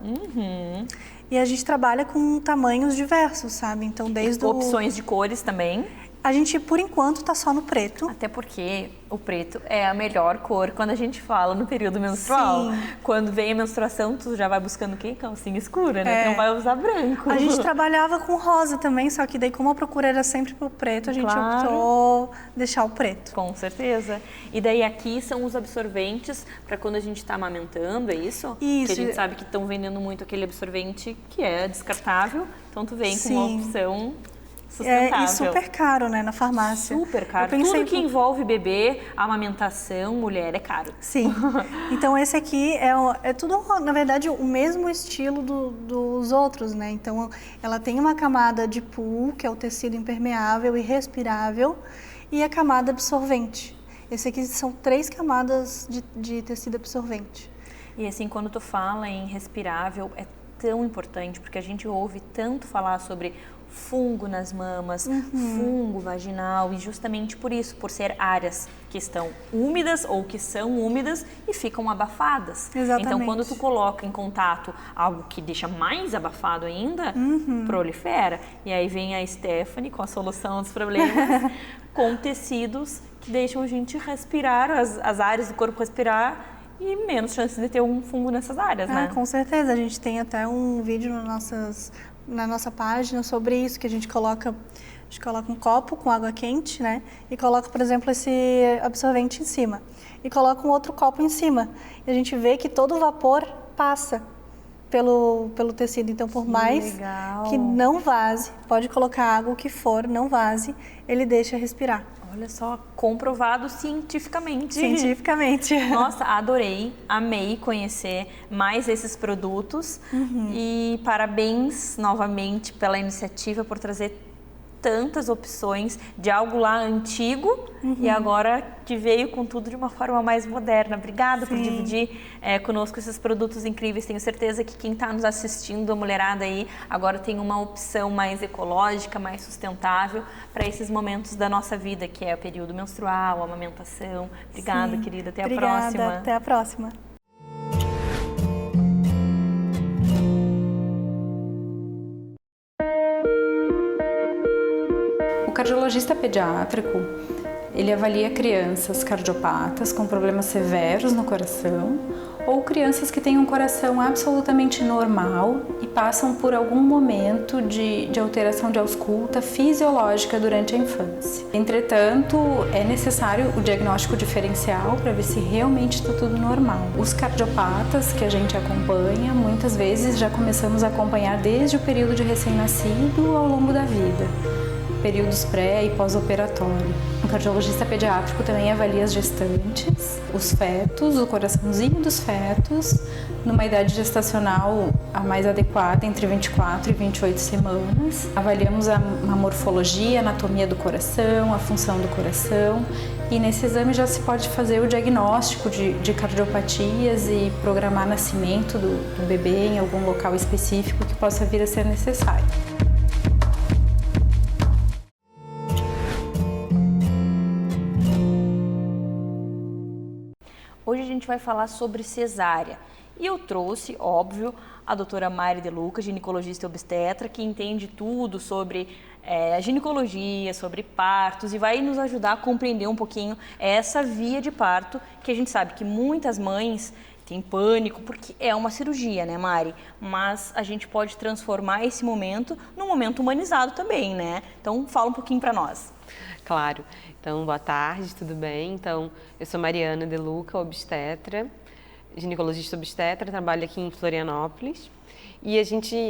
E a gente trabalha com tamanhos diversos, sabe? Então, desde opções de cores também. A gente, por enquanto, tá só no preto. Até porque o preto é a melhor cor quando a gente fala no período menstrual. Sim. Quando vem a menstruação, tu já vai buscando o quê? Calcinha escura, né? Tu não vai usar branco. A gente trabalhava com rosa também, só que daí como a procura era sempre pro preto, a gente optou deixar o preto. Com certeza. E daí aqui são os absorventes para quando a gente está amamentando, é isso? Isso. Que a gente sabe que estão vendendo muito aquele absorvente que é descartável, então tu vem com uma opção sustentável. E super caro, né, na farmácia. Super caro. Tudo que envolve bebê, amamentação, mulher, é caro. Sim. Então, esse aqui é tudo, na verdade, o mesmo estilo dos outros, né? Então, ela tem uma camada de pool, que é o tecido impermeável e respirável, e a camada absorvente. Esse aqui são 3 camadas de tecido absorvente. E assim, quando tu fala em respirável, é tão importante, porque a gente ouve tanto falar sobre fungo nas mamas, fungo vaginal, e justamente por isso, por ser áreas que estão úmidas ou que são úmidas e ficam abafadas. Exatamente. Então, quando tu coloca em contato algo que deixa mais abafado ainda, prolifera. E aí vem a Stephanie com a solução dos problemas, com tecidos que deixam a gente respirar, as áreas do corpo respirar, e menos chances de ter um fungo nessas áreas, né? Com certeza. A gente tem até um vídeo na nossa página sobre isso, que a gente coloca um copo com água quente, né? E coloca, por exemplo, esse absorvente em cima. E coloca um outro copo em cima. E a gente vê que todo o vapor passa pelo tecido. Então, por mais que não vaze, pode colocar água, o que for, não vaze, ele deixa respirar. Olha só, comprovado cientificamente. Cientificamente. Nossa, adorei, amei conhecer mais esses produtos e parabéns novamente pela iniciativa, por trazer tantas opções de algo lá antigo e agora que veio com tudo de uma forma mais moderna. Obrigada por dividir conosco esses produtos incríveis. Tenho certeza que quem está nos assistindo, a mulherada aí, agora tem uma opção mais ecológica, mais sustentável para esses momentos da nossa vida, que é o período menstrual, a amamentação. Obrigada, querida. Até a próxima. Até a próxima. O cardiologista pediátrico, ele avalia crianças cardiopatas com problemas severos no coração ou crianças que têm um coração absolutamente normal e passam por algum momento de alteração de ausculta fisiológica durante a infância. Entretanto, é necessário o diagnóstico diferencial para ver se realmente está tudo normal. Os cardiopatas que a gente acompanha, muitas vezes já começamos a acompanhar desde o período de recém-nascido ao longo da vida, períodos pré e pós-operatório. O cardiologista pediátrico também avalia as gestantes, os fetos, o coraçãozinho dos fetos, numa idade gestacional a mais adequada, entre 24 e 28 semanas. Avaliamos a morfologia, a anatomia do coração, a função do coração, e nesse exame já se pode fazer o diagnóstico de cardiopatias e programar nascimento do bebê em algum local específico que possa vir a ser necessário. Hoje a gente vai falar sobre cesárea e eu trouxe, óbvio, a doutora Mari De Luca, ginecologista e obstetra, que entende tudo sobre a ginecologia, sobre partos e vai nos ajudar a compreender um pouquinho essa via de parto que a gente sabe que muitas mães têm pânico porque é uma cirurgia, né, Mari? Mas a gente pode transformar esse momento num momento humanizado também, né? Então fala um pouquinho para nós. Claro. Então, boa tarde, tudo bem? Então, eu sou Mariana De Luca, obstetra, ginecologista obstetra, trabalho aqui em Florianópolis. E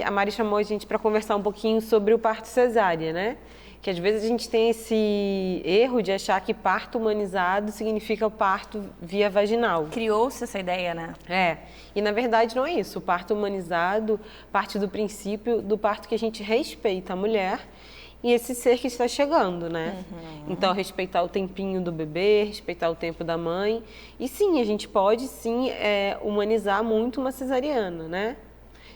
a Mari chamou a gente para conversar um pouquinho sobre o parto cesárea, né? que às vezes a gente tem esse erro de achar que parto humanizado significa o parto via vaginal. Criou-se essa ideia, né? E na verdade não é isso. O parto humanizado parte do princípio do parto que a gente respeita a mulher e esse ser que está chegando, né? Então, respeitar o tempinho do bebê, respeitar o tempo da mãe. E sim, a gente pode sim humanizar muito uma cesariana, né?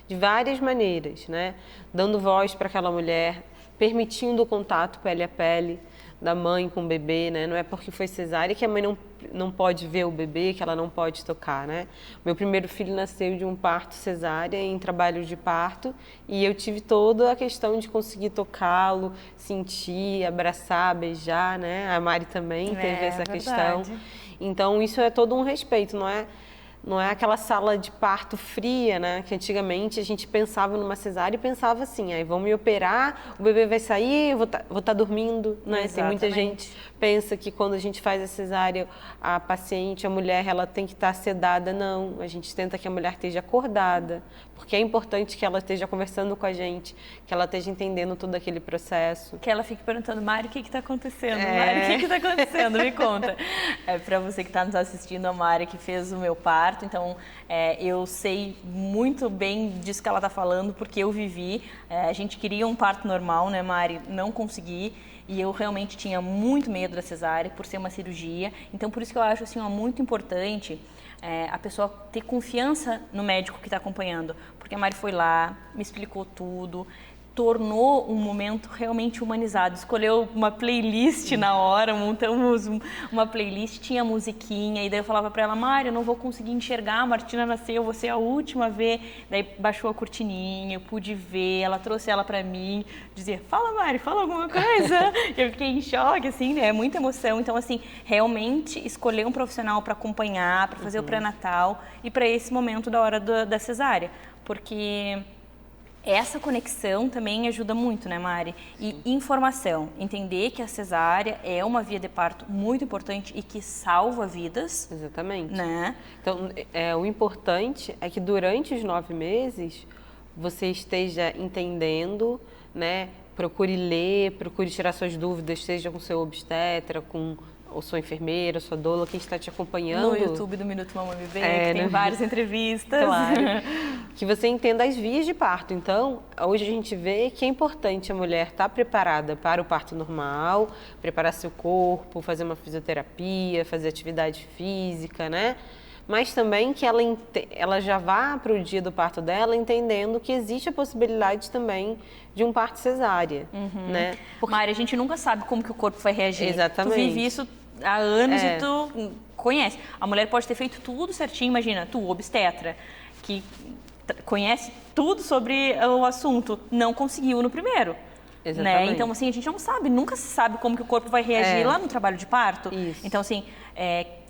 De várias maneiras, né? Dando voz para aquela mulher, permitindo o contato pele a pele da mãe com o bebê, né? Não é porque foi cesárea que a mãe não pode ver o bebê, que ela não pode tocar, né? Meu primeiro filho nasceu de um parto cesárea em trabalho de parto e eu tive toda a questão de conseguir tocá-lo, sentir, abraçar, beijar, né? A Mari também teve essa questão. Então, isso é todo um respeito, não é aquela sala de parto fria, né? Que antigamente a gente pensava numa cesárea e pensava assim, aí vão me operar, o bebê vai sair, eu vou tá dormindo, né? Tem muita gente que pensa que quando a gente faz a cesárea, a paciente, a mulher, ela tem que estar sedada. Não, a gente tenta que a mulher esteja acordada, porque é importante que ela esteja conversando com a gente, que ela esteja entendendo todo aquele processo. Que ela fique perguntando, Mari, o que está acontecendo? Mari, o que está acontecendo? Me conta. Para você que está nos assistindo, a Mari que fez o meu parto, então eu sei muito bem disso que ela está falando, porque eu vivi. A gente queria um parto normal, né, Mari? Não consegui. E eu realmente tinha muito medo da cesárea, por ser uma cirurgia. Então, por isso que eu acho assim, muito importante a pessoa ter confiança no médico que está acompanhando. Porque a Mari foi lá, me explicou tudo, tornou um momento realmente humanizado. Escolheu uma playlist na hora, montamos uma playlist, tinha musiquinha, e daí eu falava para ela, Mari, eu não vou conseguir enxergar, a Martina nasceu, você é a última a ver. Daí baixou a cortininha, eu pude ver, ela trouxe ela para mim, dizia, fala Mari, fala alguma coisa. Eu fiquei em choque, assim, né? É muita emoção. Então, assim, realmente escolher um profissional para acompanhar, para fazer o pré-natal e para esse momento da hora da cesárea. Porque essa conexão também ajuda muito, né, Mari? E informação, entender que a cesárea é uma via de parto muito importante e que salva vidas. Exatamente. Né? Então, o importante é que durante os 9 meses você esteja entendendo, né? Procure ler, procure tirar suas dúvidas, seja com seu obstetra, com ou sua enfermeira, sua doula, quem está te acompanhando. No YouTube do Minuto Mamãe Bebê, que tem várias entrevistas. Claro. Que você entenda as vias de parto. Então, hoje a gente vê que é importante a mulher estar preparada para o parto normal, preparar seu corpo, fazer uma fisioterapia, fazer atividade física, né? Mas também que ela já vá para o dia do parto dela entendendo que existe a possibilidade também de um parto cesárea, né? Porque, Mari, a gente nunca sabe como que o corpo vai reagir. Exatamente. Tu vive isso há anos e tu conhece. A mulher pode ter feito tudo certinho, imagina, tu, obstetra, que conhece tudo sobre o assunto, não conseguiu no primeiro. Exatamente. Né? Então, assim, a gente não sabe, nunca se sabe como que o corpo vai reagir lá no trabalho de parto. Isso. Então, assim,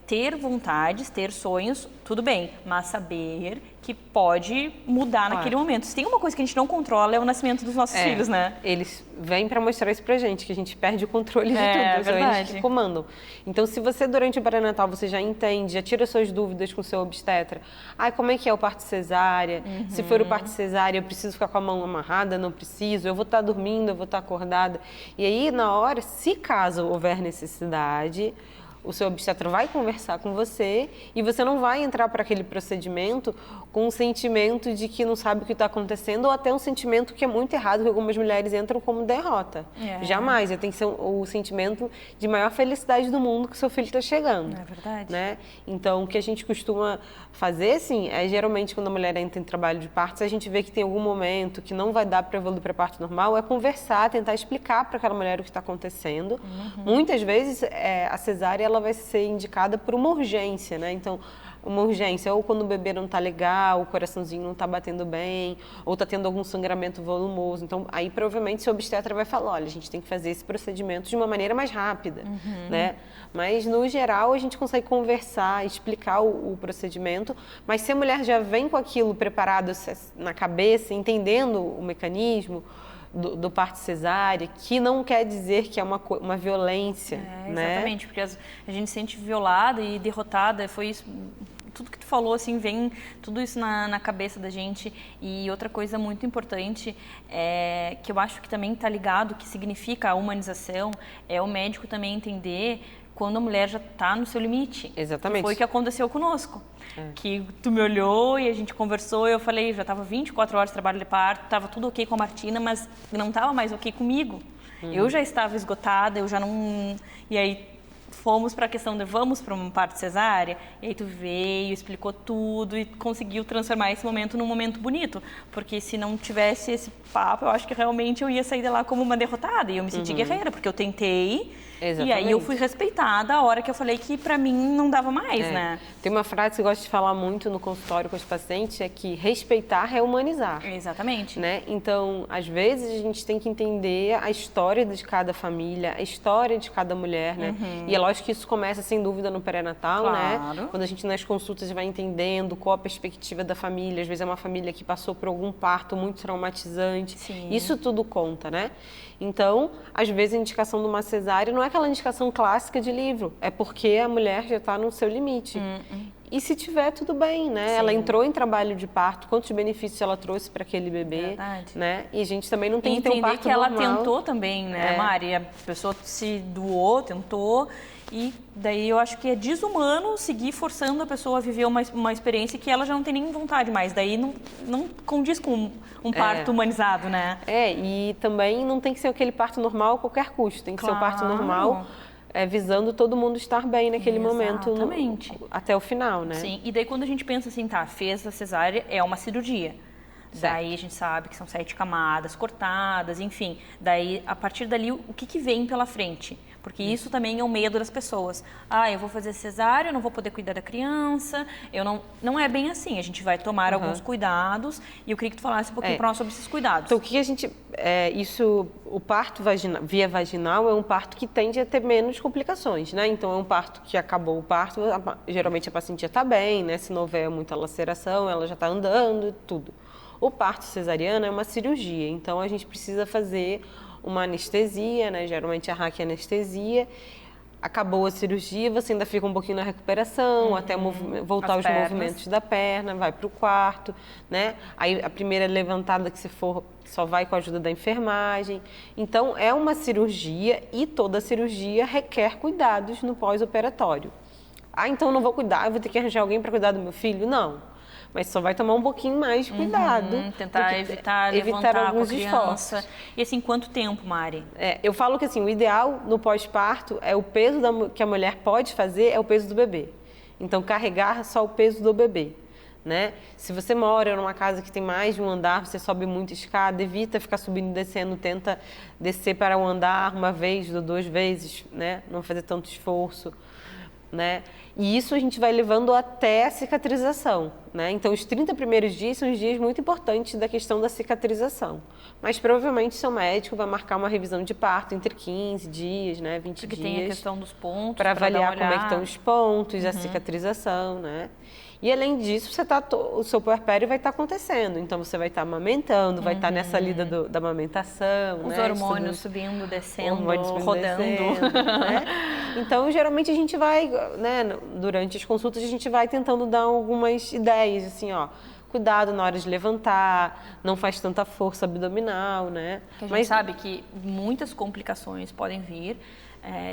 ter vontades, ter sonhos, tudo bem, mas saber que pode mudar naquele momento. Se tem uma coisa que a gente não controla, é o nascimento dos nossos filhos, né? Eles vêm para mostrar isso pra gente, que a gente perde o controle de tudo, é são eles que comandam. Então, se você, durante o pré-natal, você já entende, já tira suas dúvidas com o seu obstetra, como é que é o parto cesárea? Se for o parto cesárea, eu preciso ficar com a mão amarrada? Não preciso? Eu vou estar dormindo? Eu vou estar acordada? E aí, na hora, se caso houver necessidade, o seu obstetra vai conversar com você e você não vai entrar para aquele procedimento com um sentimento de que não sabe o que está acontecendo ou até um sentimento que é muito errado, que algumas mulheres entram como derrota. Jamais. Tem que ser o sentimento de maior felicidade do mundo que seu filho está chegando. É verdade. Né? Então, o que a gente costuma fazer, assim, geralmente quando a mulher entra em trabalho de parto, se a gente vê que tem algum momento que não vai dar para evoluir para parto normal, é conversar, tentar explicar para aquela mulher o que está acontecendo. Muitas vezes, a cesárea ela vai ser indicada por uma urgência, né? Então, uma urgência, ou quando o bebê não está legal, o coraçãozinho não está batendo bem, ou está tendo algum sangramento volumoso. Então, aí provavelmente seu obstetra vai falar, olha, a gente tem que fazer esse procedimento de uma maneira mais rápida, né? Mas, no geral, a gente consegue conversar, explicar o procedimento, mas se a mulher já vem com aquilo preparado na cabeça, entendendo o mecanismo do parto cesárea, que não quer dizer que é uma violência, né? Exatamente, porque a gente se sente violada e derrotada, foi isso. tudo que tu falou, assim, vem tudo isso na cabeça da gente. E outra coisa muito importante, que eu acho que também está ligado, que significa a humanização, é o médico também entender quando a mulher já está no seu limite. Exatamente. Que foi o que aconteceu conosco. Que tu me olhou e a gente conversou, eu falei, já estava 24 horas de trabalho de parto, estava tudo ok com a Martina, mas não estava mais ok comigo. Eu já estava esgotada, eu já não... E aí fomos para a questão de vamos para um parto cesárea, e aí tu veio, explicou tudo e conseguiu transformar esse momento num momento bonito, porque se não tivesse esse papo, eu acho que realmente eu ia sair de lá como uma derrotada, e eu me senti guerreira, porque eu tentei, Exatamente. e aí eu fui respeitada a hora que eu falei que para mim não dava mais, né? Tem uma frase que eu gosto de falar muito no consultório com os pacientes, é que respeitar é humanizar. Exatamente. Né? Então, às vezes, a gente tem que entender a história de cada família, a história de cada mulher, né? E é lógico que isso começa, sem dúvida, no pré-natal, Claro. né? Quando a gente, nas consultas, vai entendendo qual a perspectiva da família. Às vezes, é uma família que passou por algum parto muito traumatizante. Sim. Isso tudo conta, né? Então, às vezes, a indicação de uma cesárea não é aquela indicação clássica de livro. É porque a mulher já está no seu limite. E se tiver, tudo bem, né? Sim. Ela entrou em trabalho de parto, quantos benefícios ela trouxe para aquele bebê, Verdade. né? E a gente também não tem que ter entender um parto que ela normal. tentou também, né, Mari? A pessoa se doou, tentou, e daí eu acho que é desumano seguir forçando a pessoa a viver uma experiência que ela já não tem nem vontade mais. Daí não condiz com um parto humanizado, né? E também não tem que ser aquele parto normal a qualquer custo. Tem que ser o parto Claro. normal visando todo mundo estar bem naquele momento, Exatamente. até o final, né? Sim, e daí quando a gente pensa assim, tá, fez a cesárea, é uma cirurgia. Daí a gente sabe que são 7 camadas cortadas, enfim. Daí, a partir dali, o que vem pela frente? Porque isso também é o medo das pessoas. Ah, eu vou fazer cesárea, eu não vou poder cuidar da criança. Não é bem assim. A gente vai tomar alguns cuidados. E eu queria que tu falasse um pouquinho para nós sobre esses cuidados. Então, o que a gente... o parto via vaginal é um parto que tende a ter menos complicações, né? Então, é um parto que acabou o parto, geralmente a paciente já está bem, né? Se não houver muita laceração, ela já está andando, tudo. O parto cesariano é uma cirurgia, então a gente precisa fazer uma anestesia, né? Geralmente a raquianestesia. Acabou a cirurgia, você ainda fica um pouquinho na recuperação, até voltar os movimentos da perna, vai para o quarto, né? Aí a primeira levantada que se for, só vai com a ajuda da enfermagem. Então é uma cirurgia e toda cirurgia requer cuidados no pós-operatório. Ah, então eu não vou cuidar, eu vou ter que arranjar alguém para cuidar do meu filho? Não. Mas só vai tomar um pouquinho mais de cuidado. Tentar evitar levantar alguns com a criança. esforços. E assim, quanto tempo, Mari? Eu falo que assim, o ideal no pós-parto é o peso que a mulher pode fazer é o peso do bebê. Então, carregar só o peso do bebê. Né? Se você mora numa casa que tem mais de um andar, você sobe muita escada, evita ficar subindo e descendo, tenta descer para um andar uma vez ou 2 vezes, né? Não fazer tanto esforço. Né? E isso a gente vai levando até a cicatrização, né? Então, os 30 primeiros dias são os dias muito importantes da questão da cicatrização. Mas, provavelmente, seu médico vai marcar uma revisão de parto entre 15 dias, né? 20 Porque dias. tem a questão dos pontos. Para avaliar como é que estão olhar. os pontos, a cicatrização, né? E, além disso, o seu puerpério vai estar acontecendo. Então, você vai estar amamentando, vai estar nessa lida da amamentação. Os né? hormônios subindo, descendo, Hormônios subindo, rodando. descendo, né? Então, geralmente, a gente vai, né, durante as consultas, a gente vai tentando dar algumas ideias, assim, ó. Cuidado na hora de levantar, não faz tanta força abdominal, né? Porque a gente sabe que muitas complicações podem vir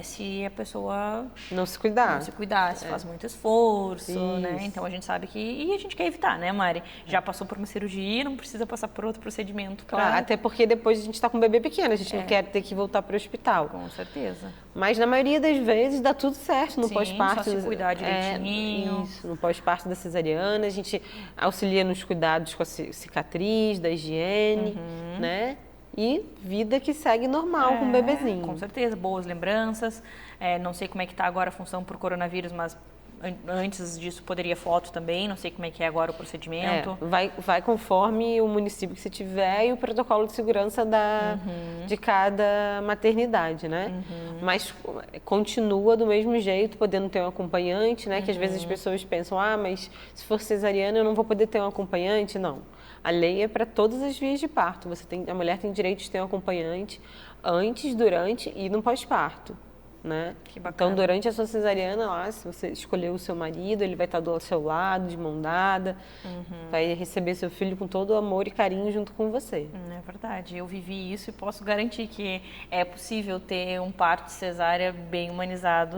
se a pessoa não se cuidar. Se faz muito esforço, né? Então a gente sabe que... E a gente quer evitar, né, Mari? Já passou por uma cirurgia, não precisa passar por outro procedimento. Claro, até porque depois a gente está com um bebê pequeno, a gente não quer ter que voltar para o hospital. Com certeza. Mas na maioria das vezes dá tudo certo no pós-parto. Só se cuidar direitinho. Isso, no pós-parto da cesariana, a gente auxilia nos cuidados com a cicatriz, da higiene, né? E vida que segue normal com o bebezinho. Com certeza, boas lembranças. Não sei como é que está agora a função por coronavírus, mas antes disso poderia foto também. Não sei como é que é agora o procedimento. Vai conforme o município que você tiver e o protocolo de segurança de cada maternidade, né? Mas continua do mesmo jeito, podendo ter um acompanhante, né? Que às vezes as pessoas pensam, mas se for cesariana eu não vou poder ter um acompanhante. Não. A lei é para todas as vias de parto. A mulher tem direito de ter um acompanhante antes, durante e no pós-parto. né? Que bacana. Então, durante a sua cesariana, lá, se você escolher o seu marido, ele vai estar do seu lado, de mão dada, vai receber seu filho com todo o amor e carinho junto com você. É verdade, eu vivi isso e posso garantir que é possível ter um parto cesárea bem humanizado.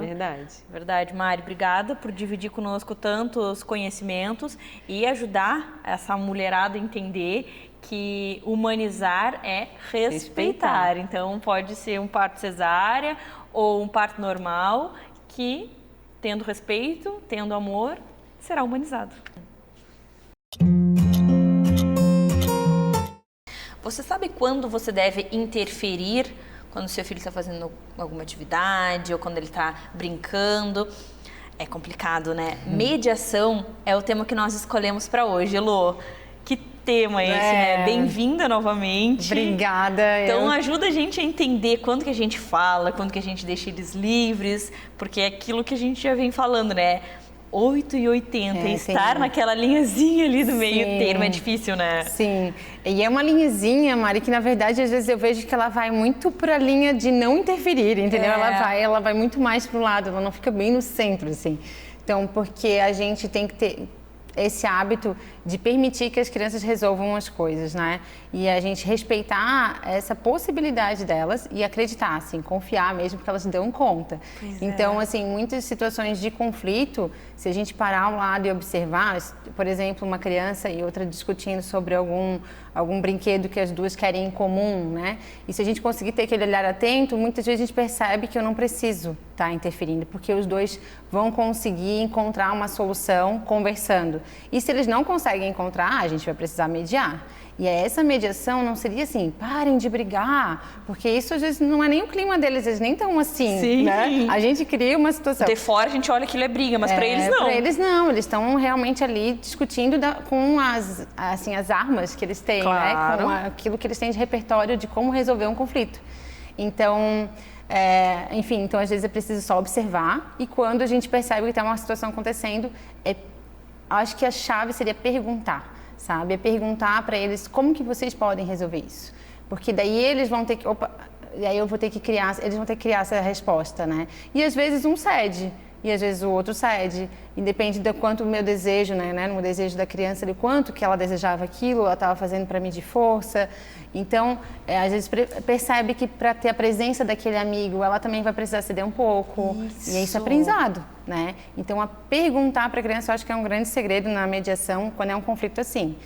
Verdade, Mari, obrigada por dividir conosco tantos conhecimentos e ajudar essa mulherada a entender que humanizar é respeitar. Então, pode ser um parto cesárea ou um parto normal que, tendo respeito, tendo amor, será humanizado. Você sabe quando você deve interferir quando seu filho está fazendo alguma atividade ou quando ele está brincando? É complicado, né? Mediação é o tema que nós escolhemos para hoje, Elô. Que tema esse, né? Bem-vinda novamente. Obrigada. Então ajuda a gente a entender quando que a gente fala, quando que a gente deixa eles livres, porque é aquilo que a gente já vem falando, né? 8 e 80, estar naquela linhazinha ali do meio termo é difícil, né? Sim, e é uma linhazinha, Mari, que na verdade às vezes eu vejo que ela vai muito para a linha de não interferir, entendeu? Ela vai muito mais para o lado, ela não fica bem no centro, assim. Então, porque a gente tem que ter esse hábito de permitir que as crianças resolvam as coisas, né? E a gente respeitar essa possibilidade delas e acreditar, assim, confiar mesmo que elas dão conta. Então, assim, muitas situações de conflito, se a gente parar ao lado e observar, por exemplo, uma criança e outra discutindo sobre algum brinquedo que as duas querem em comum, né? E se a gente conseguir ter aquele olhar atento, muitas vezes a gente percebe que eu não preciso estar interferindo, porque os dois vão conseguir encontrar uma solução conversando. E se eles não conseguem encontrar, a gente vai precisar mediar. E essa mediação não seria assim, parem de brigar, porque isso às vezes não é nem o clima deles, eles nem estão assim, né? A gente cria uma situação. De fora a gente olha que ele é briga, mas para eles não. Para eles não, eles estão realmente ali discutindo com as armas que eles têm, né? Com aquilo que eles têm de repertório de como resolver um conflito. Então, enfim, então às vezes é preciso só observar e quando a gente percebe que tem uma situação acontecendo, acho que a chave seria perguntar. Sabe? É perguntar para eles como que vocês podem resolver isso. Porque daí eles vão ter que... e aí eu vou ter que criar... Eles vão ter que criar essa resposta, né? E às vezes um cede, e às vezes o outro cede. E depende do quanto o meu desejo, né? No desejo da criança, de quanto que ela desejava aquilo, ela estava fazendo para medir força. Então, às vezes percebe que para ter a presença daquele amigo, ela também vai precisar ceder um pouco. E isso é aprendizado, né? Então, a perguntar para a criança, eu acho que é um grande segredo na mediação, quando é um conflito assim.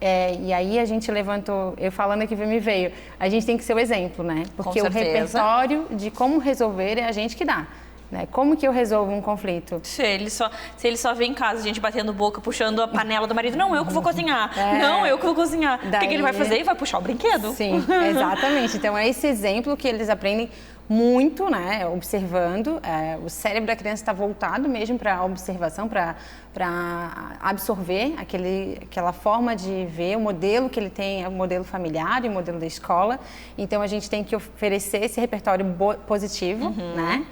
E aí a gente levantou, eu falando aqui me veio, a gente tem que ser o exemplo, né? Porque o repertório de como resolver é a gente que dá. Né? Como que eu resolvo um conflito? Se ele só vem em casa, a gente batendo boca, puxando a panela do marido, não, eu que vou cozinhar, não, eu que vou cozinhar. Daí... O que ele vai fazer? Ele vai puxar o brinquedo. Sim, exatamente. Então é esse exemplo que eles aprendem muito, né, observando. O cérebro da criança está voltado mesmo para a observação, para absorver aquela forma de ver, o modelo que ele tem, o modelo familiar e o modelo da escola. Então a gente tem que oferecer esse repertório positivo, né?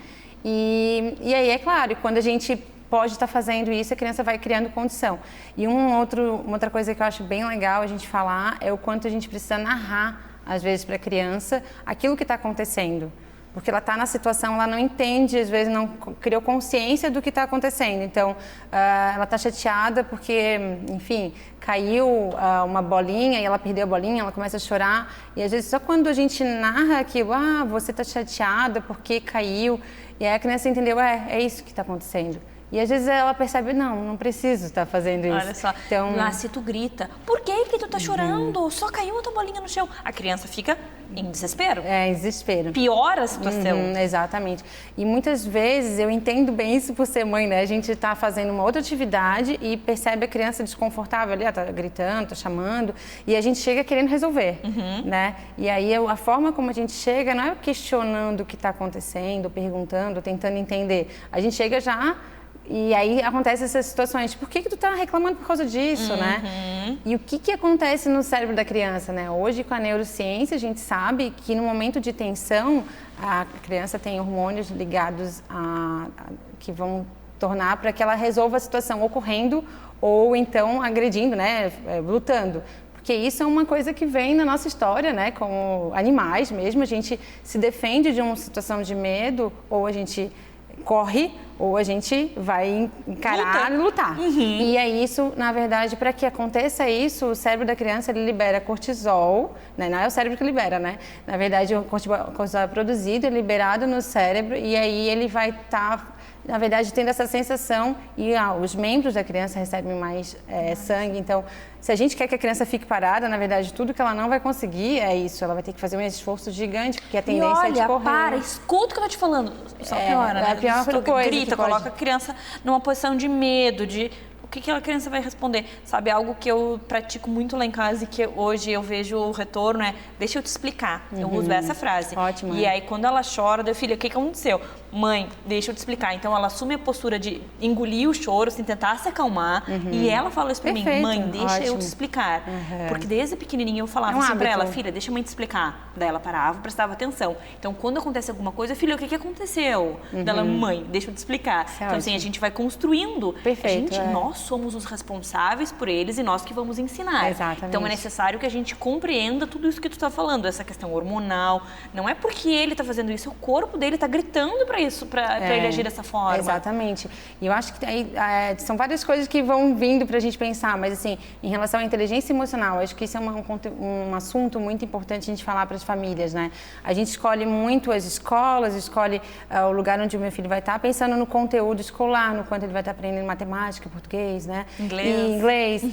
E aí, é claro, quando a gente pode estar fazendo isso, a criança vai criando condição. E uma outra coisa que eu acho bem legal a gente falar é o quanto a gente precisa narrar, às vezes, para a criança aquilo que está acontecendo. Porque ela está na situação, ela não entende, às vezes não criou consciência do que está acontecendo. Então, ela está chateada porque, enfim, caiu uma bolinha e ela perdeu a bolinha, ela começa a chorar. E às vezes só quando a gente narra aquilo, você está chateada porque caiu. E aí a criança entendeu, é isso que está acontecendo. E às vezes ela percebe, não preciso estar fazendo isso. Olha só, então... lá se tu grita, por que tu tá chorando? Só caiu outra bolinha no chão. A criança fica em desespero. Em desespero. Piora a situação. Exatamente. E muitas vezes, eu entendo bem isso por ser mãe, né? A gente está fazendo uma outra atividade e percebe a criança desconfortável ali, tá gritando, tá chamando, e a gente chega querendo resolver, né? E aí a forma como a gente chega não é questionando o que está acontecendo, perguntando, tentando entender. A gente chega já... E aí acontecem essas situações, por que tu tá reclamando por causa disso, né? E o que acontece no cérebro da criança, né? Hoje, com a neurociência, a gente sabe que no momento de tensão, a criança tem hormônios ligados que vão tornar para que ela resolva a situação ocorrendo ou então agredindo, né? Lutando. Porque isso é uma coisa que vem na nossa história, né? Como animais mesmo, a gente se defende de uma situação de medo, ou a gente corre, ou a gente vai encarar e lutar. E é isso, na verdade, para que aconteça isso, o cérebro da criança ele libera cortisol, né? Não é o cérebro que libera, né? Na verdade, o cortisol é produzido, é liberado no cérebro, e aí ele vai estar, na verdade, tendo essa sensação, e os membros da criança recebem mais sangue. Então, se a gente quer que a criança fique parada, na verdade, tudo que ela não vai conseguir é isso. Ela vai ter que fazer um esforço gigante, porque a tendência é de correr. Escuta o que eu tô te falando. Só piora, né? É a pior coisa. Grita, coloca a criança numa posição de medo, de... O que aquela criança vai responder? Sabe, algo que eu pratico muito lá em casa e que hoje eu vejo o retorno é, deixa eu te explicar. Eu uso essa frase. Ótimo. E aí, quando ela chora, eu filha, o que aconteceu? Mãe, deixa eu te explicar. Então, ela assume a postura de engolir o choro, assim, tentar se acalmar. E ela fala isso pra mim, mãe, deixa eu te explicar. Porque desde pequenininha eu falava assim pra ela, filha, deixa a mãe te explicar. Daí ela parava, prestava atenção. Então, quando acontece alguma coisa, filha, o que aconteceu? Dela, mãe, deixa eu te explicar. Então, assim, a gente vai construindo. Perfeito. Nós somos os responsáveis por eles e nós que vamos ensinar. Exatamente. Então, é necessário que a gente compreenda tudo isso que tu tá falando, essa questão hormonal. Não é porque ele tá fazendo isso, o corpo dele tá gritando pra isso, pra ele agir dessa forma. Exatamente. E eu acho que aí, são várias coisas que vão vindo pra gente pensar, mas assim, em relação à inteligência emocional, acho que isso é um assunto muito importante a gente falar para as famílias, né? A gente escolhe muito as escolas, escolhe o lugar onde o meu filho vai estar, pensando no conteúdo escolar, no quanto ele vai estar aprendendo matemática, português, né? Inglês.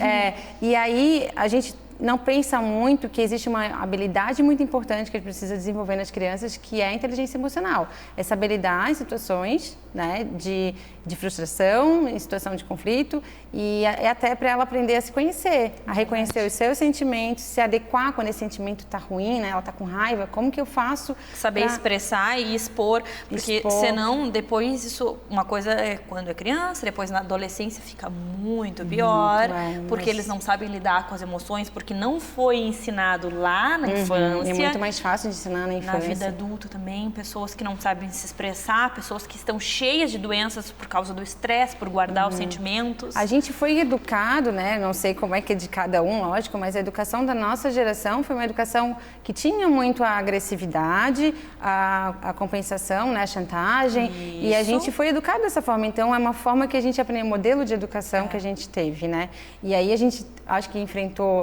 E aí a gente não pensa muito que existe uma habilidade muito importante que a gente precisa desenvolver nas crianças, que é a inteligência emocional. É saber lidar em situações, né, de frustração, em situação de conflito, e é até para ela aprender a se conhecer, a reconhecer os seus sentimentos, se adequar quando esse sentimento está ruim, né, ela está com raiva, como que eu faço? Saber expressar e expor, porque senão depois isso, uma coisa é quando é criança, depois na adolescência fica muito pior, porque eles não sabem lidar com as emoções, porque não foi ensinado lá na infância. É muito mais fácil de ensinar na infância. Na vida adulta também, pessoas que não sabem se expressar, pessoas que estão cheias de doenças por causa do estresse, por guardar os sentimentos. A gente foi educado, né? Não sei como é que é de cada um, lógico, mas a educação da nossa geração foi uma educação que tinha muito a agressividade, a compensação, né? A chantagem. Isso. E a gente foi educado dessa forma. Então, é uma forma que a gente aprendeu, modelo de educação que a gente teve, né? E aí a gente, acho que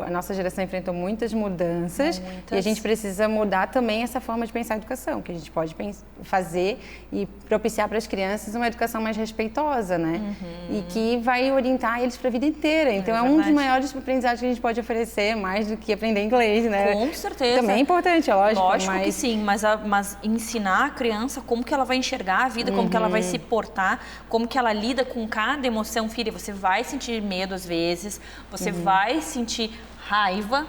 a nossa geração enfrentou muitas mudanças. E a gente precisa mudar também essa forma de pensar a educação, que a gente pode fazer e propiciar para as crianças uma educação mais respeitosa, né? E que vai orientar eles para a vida inteira. Então, é um dos maiores aprendizados que a gente pode oferecer, mais do que aprender inglês, né? Com certeza. Também é importante, lógico. Lógico que sim, mas ensinar a criança como que ela vai enxergar a vida, como que ela vai se portar, como que ela lida com cada emoção. Filha, você vai sentir medo às vezes, você vai sentir raiva,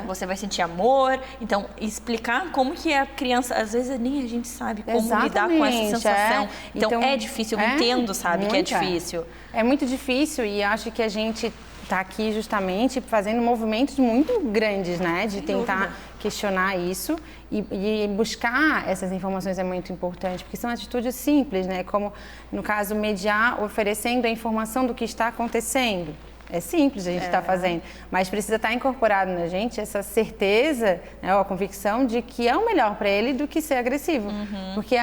você vai sentir amor. Então, explicar como que a criança, às vezes nem a gente sabe como lidar com essa sensação. Então, é difícil, eu entendo, sabe, que é difícil. É muito difícil e acho que a gente está aqui justamente fazendo movimentos muito grandes, né? De tentar questionar isso e buscar essas informações é muito importante, porque são atitudes simples, né? Como, no caso, mediar oferecendo a informação do que está acontecendo. É simples a gente estar fazendo, mas precisa estar incorporado na gente essa certeza, né, a convicção de que é o melhor para ele do que ser agressivo. Porque,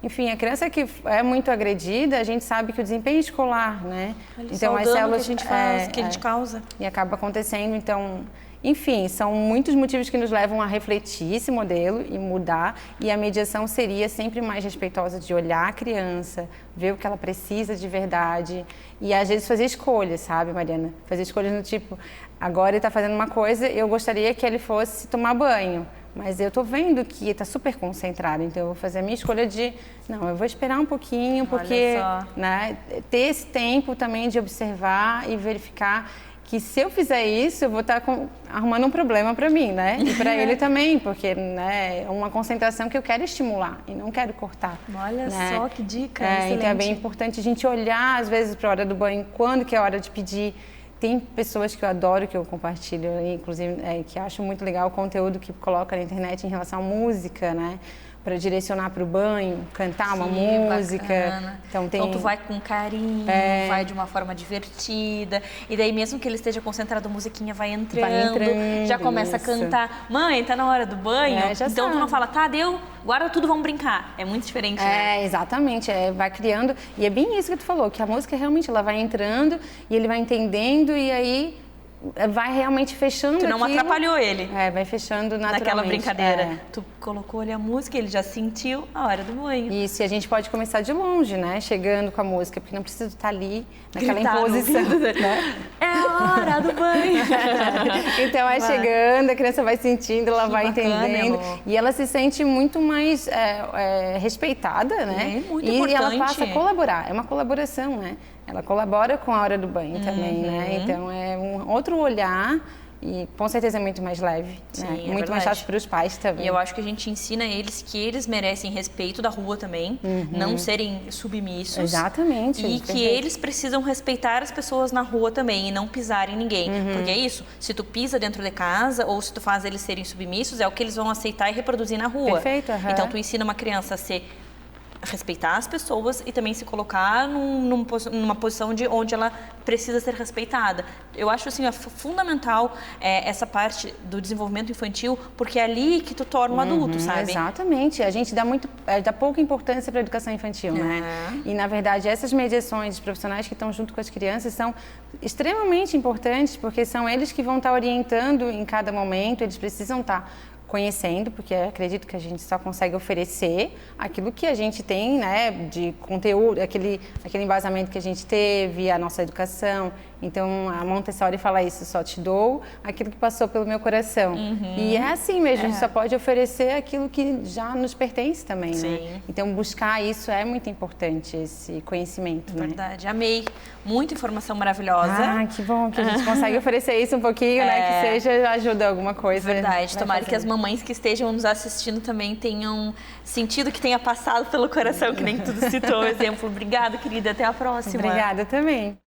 enfim, a criança que é muito agredida, a gente sabe que o desempenho escolar, né? Então, as células que a gente faz, que a gente causa. E acaba acontecendo, então... Enfim, são muitos motivos que nos levam a refletir esse modelo e mudar. E a mediação seria sempre mais respeitosa de olhar a criança, ver o que ela precisa de verdade. E às vezes fazer escolhas, sabe, Mariana? Fazer escolhas no tipo, agora ele está fazendo uma coisa, eu gostaria que ele fosse tomar banho. Mas eu estou vendo que está super concentrado, então eu vou fazer a minha escolha de... Não, eu vou esperar um pouquinho, porque... Né, ter esse tempo também de observar e verificar... que se eu fizer isso, eu vou estar arrumando um problema para mim, né? E para ele também, porque, né, é uma concentração que eu quero estimular e não quero cortar. Olha, né? Só que dica, então é bem importante a gente olhar, às vezes, para a hora do banho, quando que é a hora de pedir. Tem pessoas que eu adoro, que eu compartilho, inclusive, que acho muito legal o conteúdo que coloca na internet em relação à música, né? para direcionar para o banho, cantar uma música. Bacana. Então tu vai com carinho, vai de uma forma divertida. E daí mesmo que ele esteja concentrado, a musiquinha vai entrando, já começa a cantar. Mãe, tá na hora do banho? Então tu não fala, tá, deu, guarda tudo, vamos brincar. É muito diferente, né? Exatamente. Vai criando. E é bem isso que tu falou, que a música realmente ela vai entrando e ele vai entendendo e aí vai realmente fechando. Tu não atrapalhou ele. Vai fechando naturalmente. Naquela brincadeira. Tu colocou ali a música, ele já sentiu a hora do banho. Isso, e a gente pode começar de longe, né? Chegando com a música, porque não precisa estar ali naquela gritar imposição. Né? É a hora do banho. Então chegando, a criança vai sentindo, ela vai entendendo. E ela se sente muito mais respeitada, né? É muito importante. E ela passa a colaborar. É uma colaboração, né? Ela colabora com a hora do banho também, né? Então é um outro olhar e com certeza é muito mais leve, né? Muito mais fácil para os pais também. E eu acho que a gente ensina eles que eles merecem respeito da rua também, não serem submissos. Exatamente. E que eles precisam respeitar as pessoas na rua também e não pisar em ninguém. Porque é isso, se tu pisa dentro de casa ou se tu faz eles serem submissos, é o que eles vão aceitar e reproduzir na rua. Perfeito. Então tu ensina uma criança a respeitar as pessoas e também se colocar numa posição de onde ela precisa ser respeitada. Eu acho assim fundamental essa parte do desenvolvimento infantil, porque é ali que tu torna um adulto, sabe? Exatamente. A gente dá pouca importância para a educação infantil, né? E na verdade essas mediações de profissionais que estão junto com as crianças são extremamente importantes, porque são eles que vão estar orientando em cada momento, eles precisam estar conhecendo, porque acredito que a gente só consegue oferecer aquilo que a gente tem, né, de conteúdo, aquele embasamento que a gente teve, a nossa educação. Então, a Montessori fala isso, só te dou aquilo que passou pelo meu coração. E é assim mesmo, a gente só pode oferecer aquilo que já nos pertence também, né? Então, buscar isso é muito importante, esse conhecimento, né? Verdade, amei. Muita informação maravilhosa. Que bom que a gente consegue oferecer isso um pouquinho, né? Que seja ajuda alguma coisa. Verdade, tomara que as mamães que estejam nos assistindo também tenham sentido, que tenha passado pelo coração, que nem tudo citou o exemplo. Obrigada, querida, até a próxima. Obrigada também.